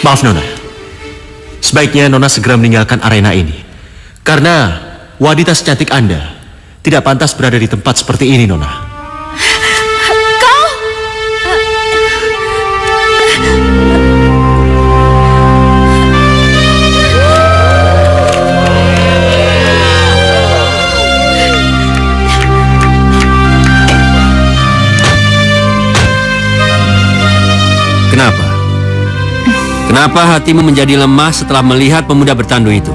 Maaf, Nona. Sebaiknya Nona segera meninggalkan arena ini. Karena wanita secantik Anda tidak pantas berada di tempat seperti ini, Nona. Kau? Kenapa hatimu menjadi lemah setelah melihat pemuda bertandu itu?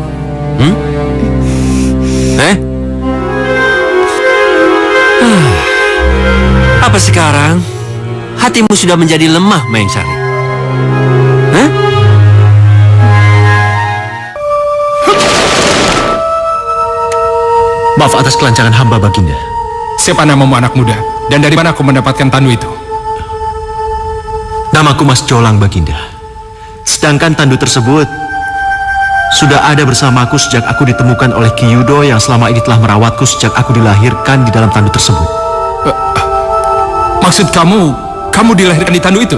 Apa sekarang hatimu sudah menjadi lemah, Mayang Sari? Maaf atas kelancangan hamba, Baginda. Siapa namamu anak muda? Dan dari mana kau mendapatkan tandu itu? Namaku Mas Jolang, Baginda. Sedangkan tandu tersebut sudah ada bersamaku sejak aku ditemukan oleh Ki Yudo yang selama ini telah merawatku sejak aku dilahirkan di dalam tandu tersebut. Maksud kamu dilahirkan di tandu itu?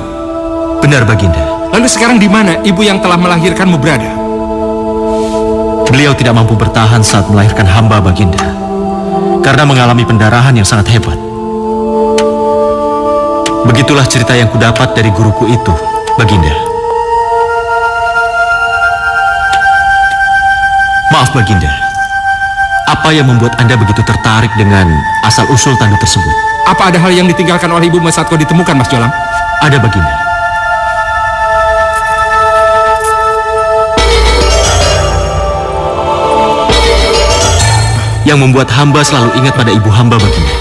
Benar, Baginda. Lalu sekarang di mana ibu yang telah melahirkanmu berada? Beliau tidak mampu bertahan saat melahirkan hamba, Baginda, karena mengalami pendarahan yang sangat hebat. Begitulah cerita yang kudapat dari guruku itu, Baginda. Maaf, Baginda. Apa yang membuat Anda begitu tertarik dengan asal-usul tandu tersebut? Apa ada hal yang ditinggalkan oleh ibumu saat kau ditemukan, Mas Jolang? Ada, Baginda. Yang membuat hamba selalu ingat pada ibu hamba, Baginda.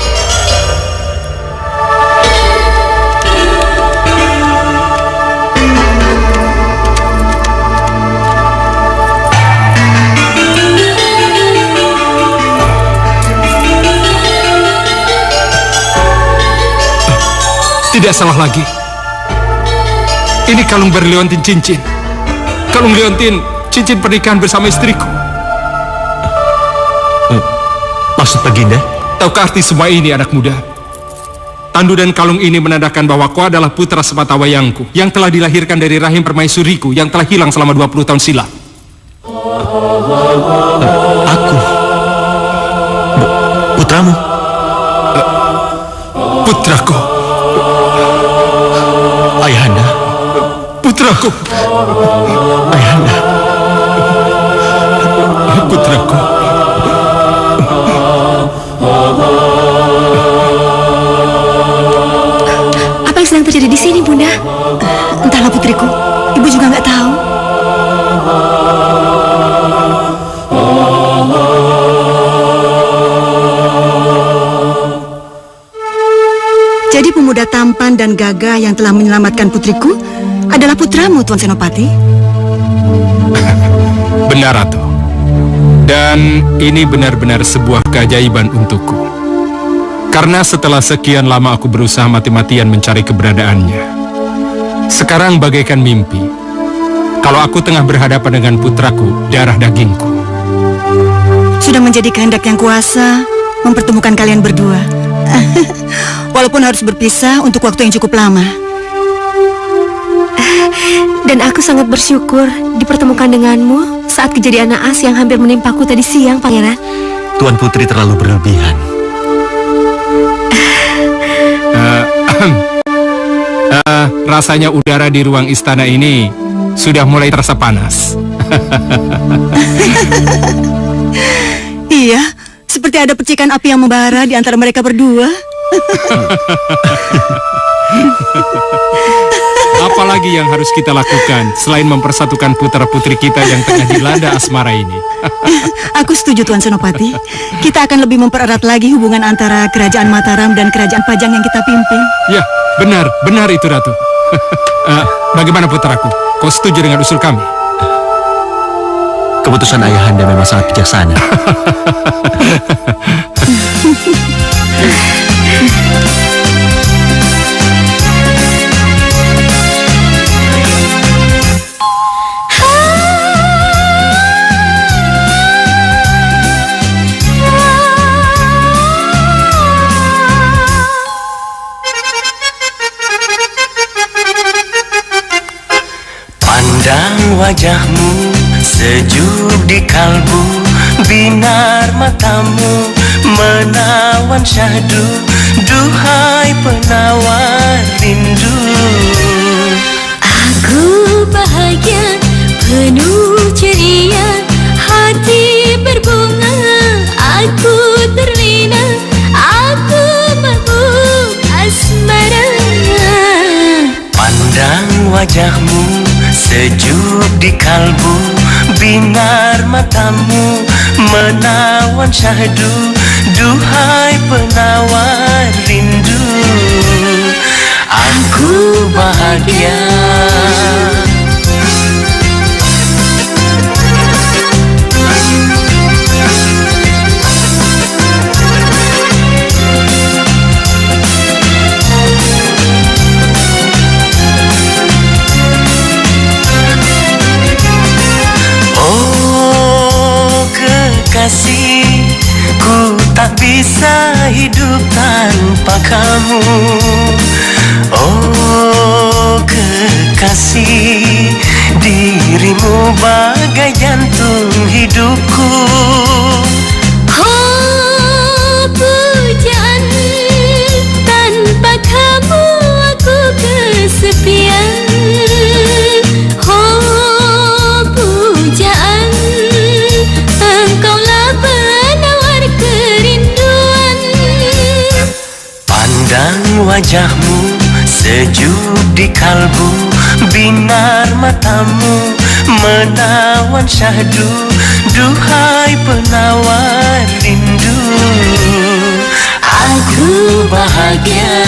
Tidak salah lagi. Ini kalung berliontin cincin. Kalung liontin cincin pernikahan bersama istriku. Maksud Baginda? Tahukah arti semua ini, anak muda? Tandu dan kalung ini menandakan bahwa kau adalah putra sepatawayangku yang telah dilahirkan dari rahim permaisuriku yang telah hilang selama 20 tahun silam. Aku? Putramu? Putraku. Ayahanda? Putraku. Ayahanda? Putraku. Apa yang sedang terjadi di sini, Bunda? Entahlah, putriku. Ibu juga nggak tahu. Jadi pemuda tampan dan gagah yang telah menyelamatkan putriku adalah putramu, Tuan Senopati? Benar, Ratu. Dan ini benar-benar sebuah keajaiban untukku. Karena setelah sekian lama aku berusaha mati-matian mencari keberadaannya, sekarang bagaikan mimpi kalau aku tengah berhadapan dengan putraku, darah dagingku. Sudah menjadi kehendak yang kuasa mempertemukan kalian berdua. Walaupun harus berpisah untuk waktu yang cukup lama. Dan aku sangat bersyukur dipertemukan denganmu saat kejadian naas yang hampir menimpaku tadi siang, Pangeran. Tuan Putri terlalu berlebihan. Rasanya udara di ruang istana ini sudah mulai terasa panas. Iya, seperti ada percikan api yang membara di antara mereka berdua. Apalagi yang harus kita lakukan selain mempersatukan putra-putri kita yang tengah dilanda asmara ini? Aku setuju, Tuan Senopati. Kita akan lebih mempererat lagi hubungan antara Kerajaan Mataram dan Kerajaan Pajang yang kita pimpin. Ya, benar itu, Ratu. Bagaimana putraku? Kau setuju dengan usul kami? Keputusan ayahanda memang sangat bijaksana. Pandang wajahmu sejuk di kalbu, binar matamu menawan syahdu, duhai penawar rindu. Aku bahagia, penuh ceria, hati berbunga, aku terlena, aku mabuk asmara. Pandang wajahmu sejuk di kalbu, binar matamu menawan syahdu. Duhai penawar rindu, aku bahagia. Kekasih, ku tak bisa hidup tanpa kamu. Oh kekasih, dirimu bagai jantung hidupku. Oh pujaan, tanpa kamu aku kesepian. Oh pujaan, engkaulah penawar kerinduan. Pandang wajahmu sejuk di kalbu, binar matamu menawan syahdu. Duhai penawar rindu, aku bahagia.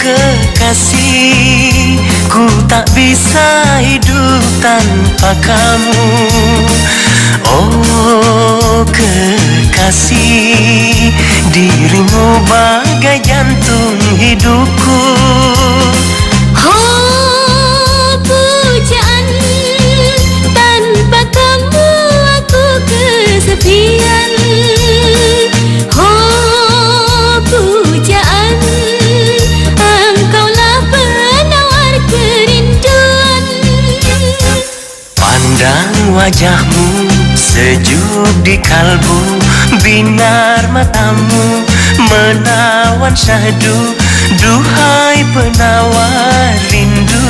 Kekasih, ku tak bisa hidup tanpa kamu. Oh kekasih, dirimu bagai jantung hidupku. Oh pujaan, tanpa kamu aku kesepian. Oh pujaan, engkaulah penawar kerinduan. Pandang wajahmu sejuk di kalbu, binar matamu menawan syahdu. Duhai penawar rindu,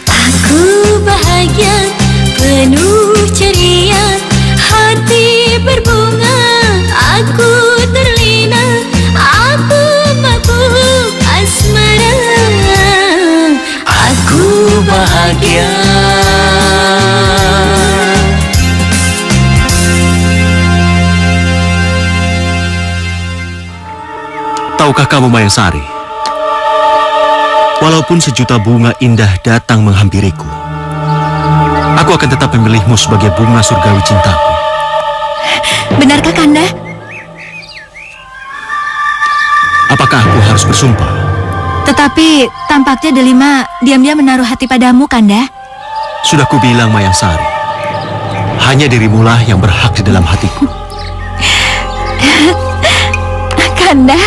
aku bahagia, penuh ceria, hati berbunga, aku terlena, aku mabuk asmara, aku bahagia. Tahukah kamu Mayasari, walaupun sejuta bunga indah datang menghampiriku, aku akan tetap memilihmu sebagai bunga surgawi cintaku. Benarkah Kanda? Apakah aku harus bersumpah? Tetapi tampaknya Delima diam-diam menaruh hati padamu, Kanda. Sudah kubilang Mayasari, hanya dirimulah yang berhak di dalam hatiku. Kanda.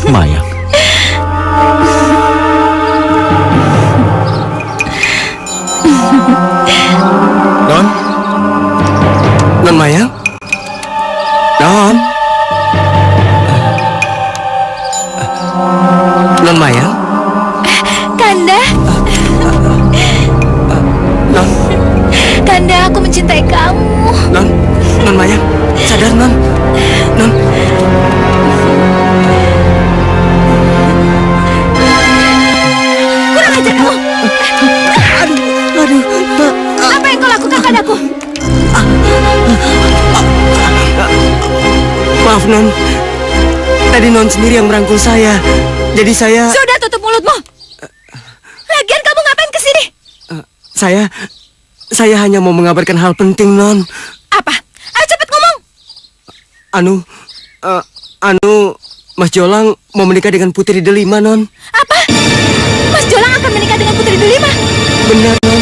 Mayang. Non Mayang? Non? Non Mayang? Kanda. Non? Kanda, aku mencintai kamu. Non Mayang, sadar Non? Non? Kurang ajar kamu. Aduh. Apa yang kau lakukan padaku? Maaf Non, tadi Non sendiri yang merangkul saya. Jadi saya... Sudah, tutup mulutmu. Lagian kamu ngapain kesini? Saya hanya mau mengabarkan hal penting Non. Apa? Ayo cepat ngomong. Mas Jolang mau menikah dengan Putri Delima Non. Apa? Mas Jolang akan menikah dengan Putri Delima? Benar Non.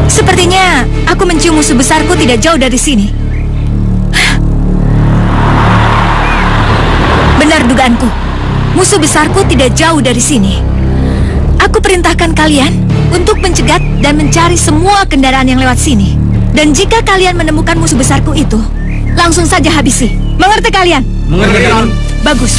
Sepertinya aku mencium musuh besarku tidak jauh dari sini. Benar dugaanku. musuh besarku tidak jauh dari sini. Aku perintahkan kalian untuk mencegat dan mencari semua kendaraan yang lewat sini. Dan jika kalian menemukan musuh besarku itu, langsung saja habisi. Mengerti kalian? Mengerti. Bagus.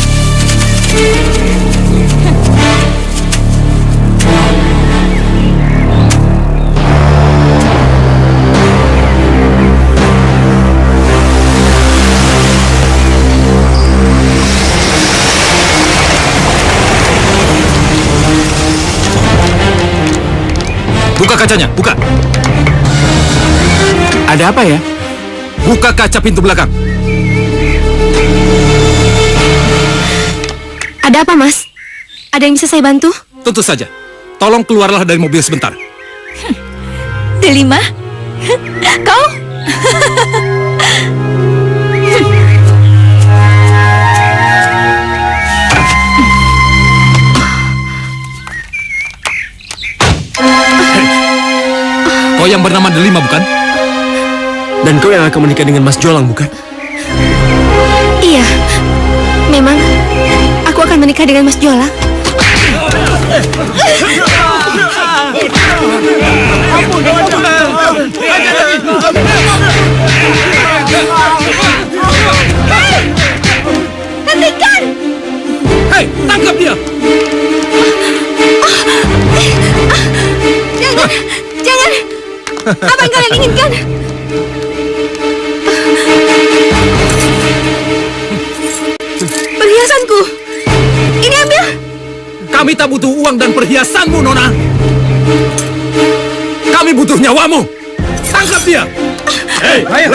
Buka kacanya, buka. Ada apa ya? Buka kaca pintu belakang. Ada apa, Mas? Ada yang bisa saya bantu? Tentu saja. Tolong keluarlah dari mobil sebentar. Delima? Kau? Kau yang bernama Delima, bukan? Dan kau yang akan menikah dengan Mas Jolang, bukan? Iya. Memang aku akan menikah dengan Mas Jolang. Hentikan! Hei, tangkap dia! Jangan! Jangan! Apa yang kalian inginkan? Perhiasanku! Ini ambil! Kami tak butuh uang dan perhiasanmu, Nona. Kami butuh nyawamu. Tangkap dia! Hei, ayo!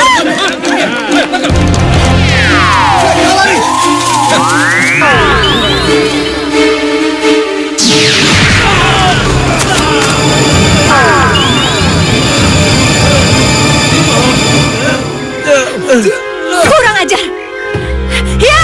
Kurang ajar! Ya!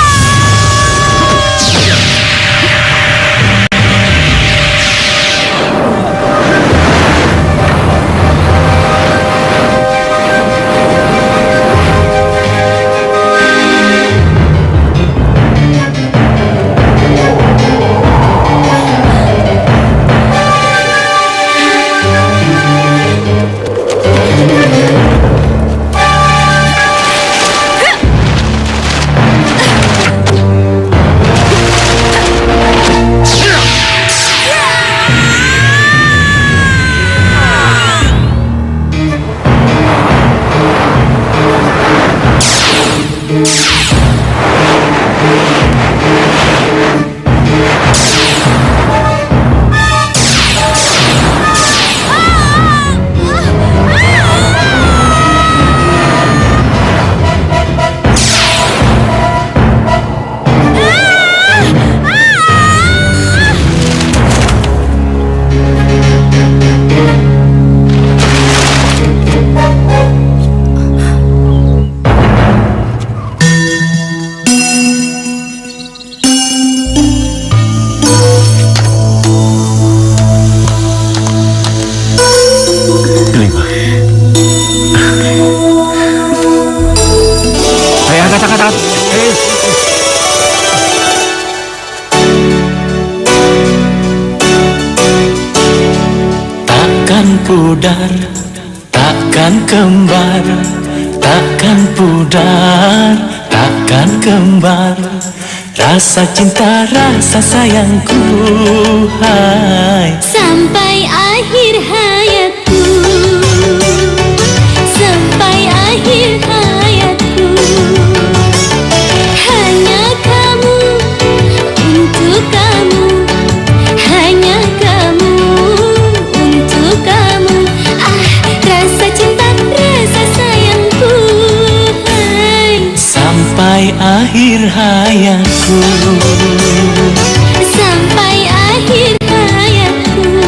Pudar, takkan kembar, takkan pudar, takkan kembar. Rasa cinta, rasa sayangku, hai. Sampai akhir hayatku, sampai akhir hayatku, hanya kamu, untuk kamu, hanya kamu, untuk kamu. Rasa cinta, rasa sayangku, hai. Sampai akhir hayatku, sampai akhir hayatku.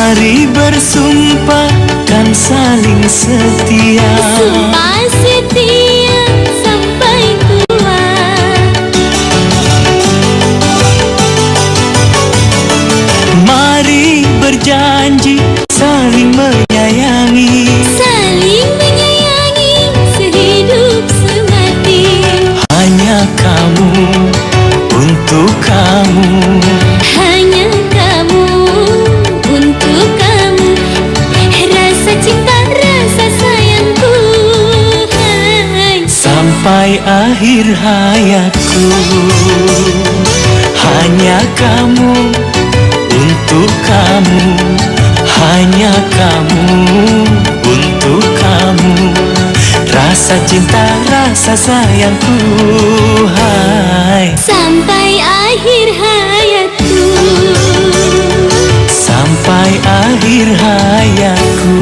mari bersumpah kan saling setia. Sumpah setia sampai tua. sampai akhir hayatku. Hanya kamu, untuk kamu, hanya kamu, untuk kamu. Rasa cinta, rasa sayangku, hai. Sampai akhir hayatku, sampai akhir hayatku.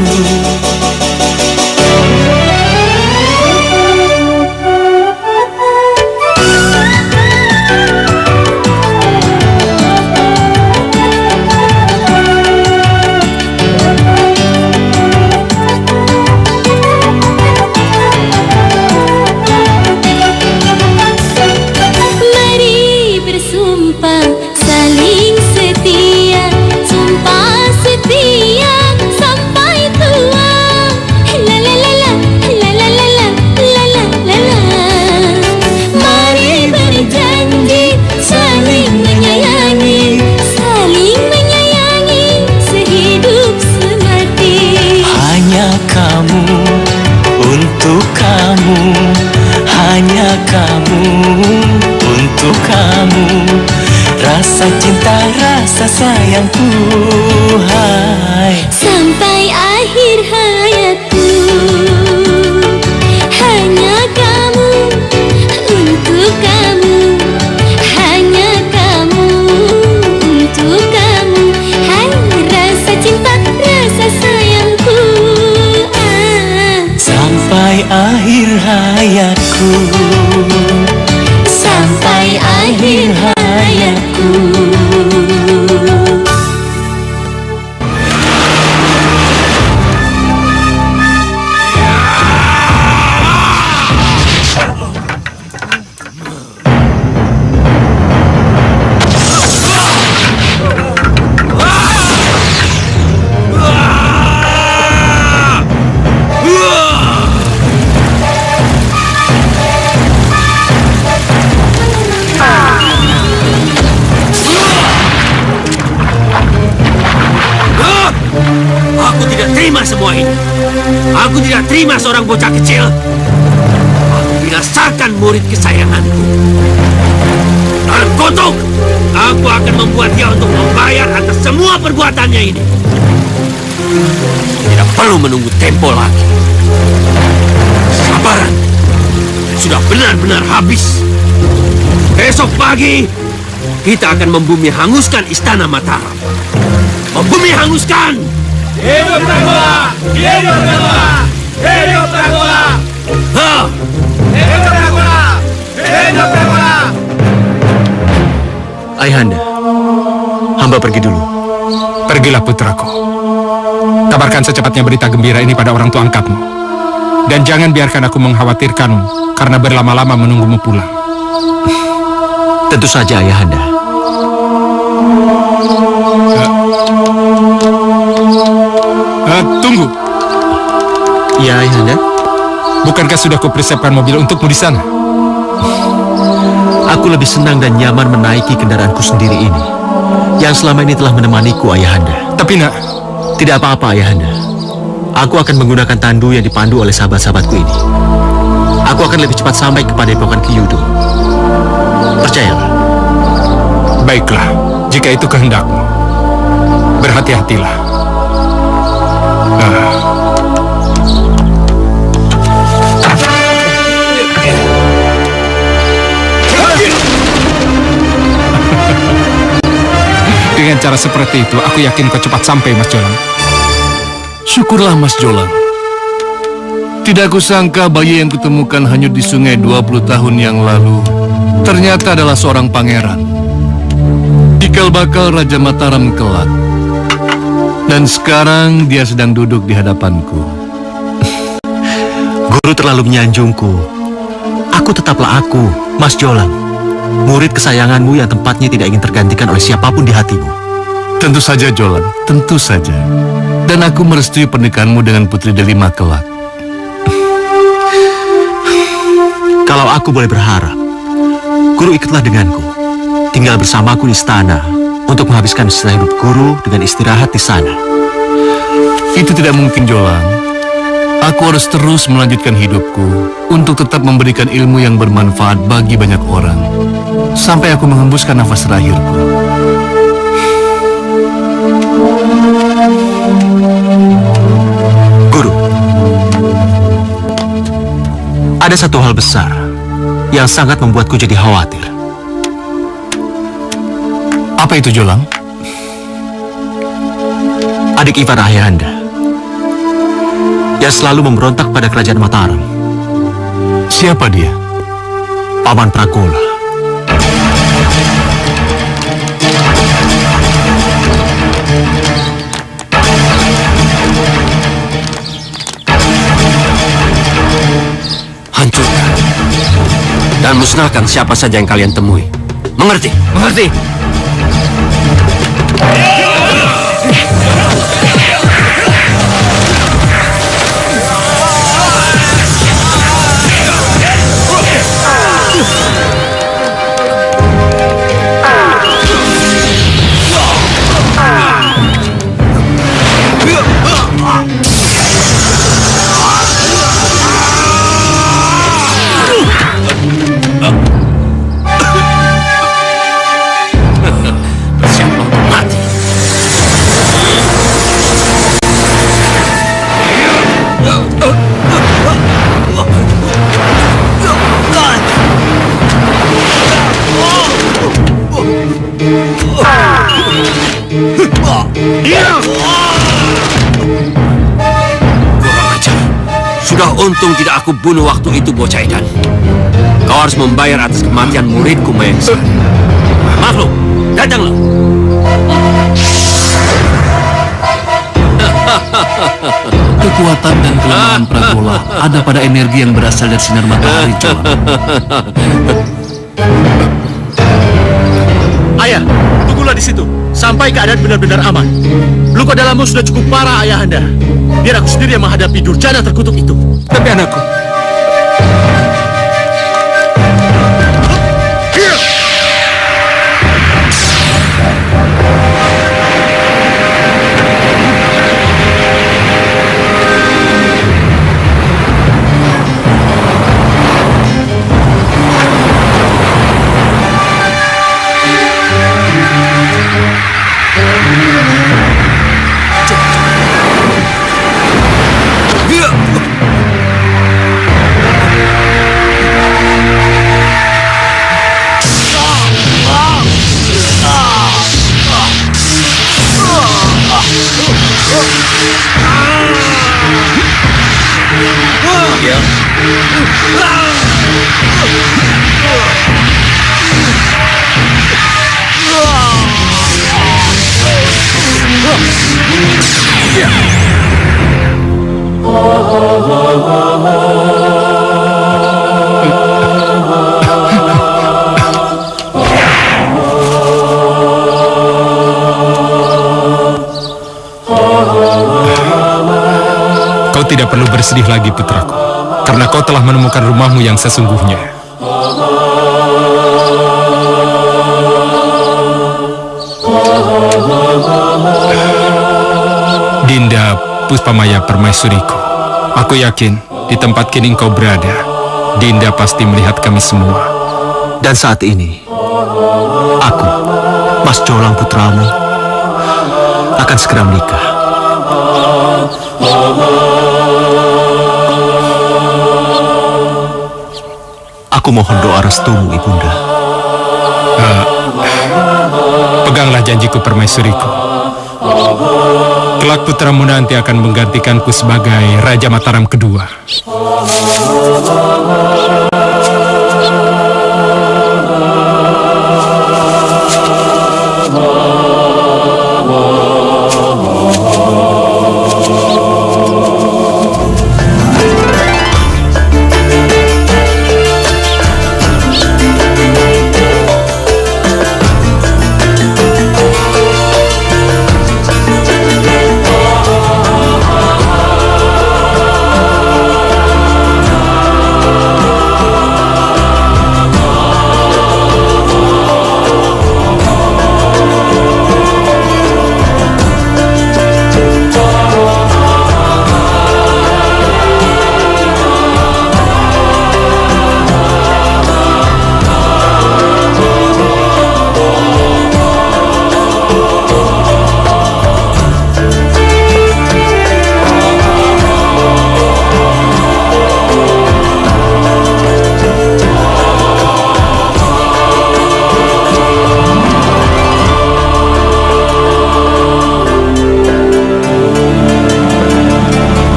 Rasa cinta, rasa sayangku, hai. sampai akhir hayatku. Hanya kamu, untuk kamu, hanya kamu, untuk kamu. Hai, rasa cinta, rasa sayangku, sampai akhir hayatku, sampai akhir hayatku. Semua ini aku tidak terima. Seorang bocah kecil, aku binasakan murid kesayanganku. Dan kutuk, aku akan membuat dia untuk membayar atas semua perbuatannya ini. Tidak perlu menunggu tempo lagi. Sabaran sudah benar-benar habis. Besok pagi kita akan membumi hanguskan istana Mataram. Membumi hanguskan. Hidup Dracula! Hidup Dracula! Hidup Dracula! Hidup Dracula! Hidup Dracula! Ayahanda, hamba pergi dulu. Pergilah putraku. Kabarkan secepatnya berita gembira ini pada orang tua angkatmu. Dan jangan biarkan aku mengkhawatirkanmu karena berlama-lama menunggumu pulang. Tentu saja, Ayahanda. Tunggu. Ya, Ayahanda. Bukankah sudah kupersiapkan mobil untukmu di sana? Aku lebih senang dan nyaman menaiki kendaraanku sendiri ini, yang selama ini telah menemaniku, Ayahanda. Tapi nak, tidak apa-apa, Ayahanda. Aku akan menggunakan tandu yang dipandu oleh sahabat-sahabatku ini. Aku akan lebih cepat sampai kepada Padepokan Ki Yudo. Percayalah. Baiklah, jika itu kehendakmu. Berhati-hatilah. Dengan cara seperti itu, aku yakin kau cepat sampai, Mas Jolang. Syukurlah, Mas Jolang. Tidak kusangka bayi yang kutemukan hanyut di sungai 20 tahun yang lalu ternyata adalah seorang pangeran. Cikal bakal Raja Mataram kelak. Dan sekarang dia sedang duduk di hadapanku. Guru terlalu menyanjungku. Aku tetaplah aku, Mas Jolang. Murid kesayanganmu yang tempatnya tidak ingin tergantikan oleh siapapun di hatimu. Tentu saja, Jolang. Tentu saja. Dan aku merestui pernikahanmu dengan Putri Delima kelak. Kalau aku boleh berharap, Guru ikutlah denganku. Tinggal bersamaku di istana untuk menghabiskan sisa hidup Guru dengan istirahat di sana. Itu tidak mungkin, Jolang. Aku harus terus melanjutkan hidupku untuk tetap memberikan ilmu yang bermanfaat bagi banyak orang sampai aku menghembuskan nafas terakhirku. Guru, ada satu hal besar yang sangat membuatku jadi khawatir. Apa itu, Jolang? Adik ipar Ayahanda yang selalu memberontak pada kerajaan Mataram. Siapa dia? Paman Pragola. Hancurkan dan musnahkan siapa saja yang kalian temui. Mengerti? Mengerti. Bersiaplah untuk mati. Kurang ajar. Sudah untung tidak aku bunuh waktu itu, bocah idan. Kau harus membayar atas kematian muridku, Mayangsa. Makhluk, datanglah. Kekuatan dan kelemahan Pragola ada pada energi yang berasal dari sinar matahari, Jolang. Ayah, tunggulah di situ sampai keadaan benar-benar aman. Luka dalammu sudah cukup parah, Ayahanda. Biar aku sendiri yang menghadapi durjana terkutuk itu. Tapi anakku, Kau tidak perlu bersedih lagi, putraku, karena kau telah menemukan rumahmu yang sesungguhnya. Dinda Puspamaya Permaisuriku, aku yakin di tempat kini engkau berada, Dinda pasti melihat kami semua. Dan saat ini, aku, Mas Jolang putramu, akan segera menikah. Aku mohon doa restumu, Ibunda. Peganglah janjiku, Permaisuriku. Kelak putramu nanti akan menggantikanku sebagai Raja Mataram kedua.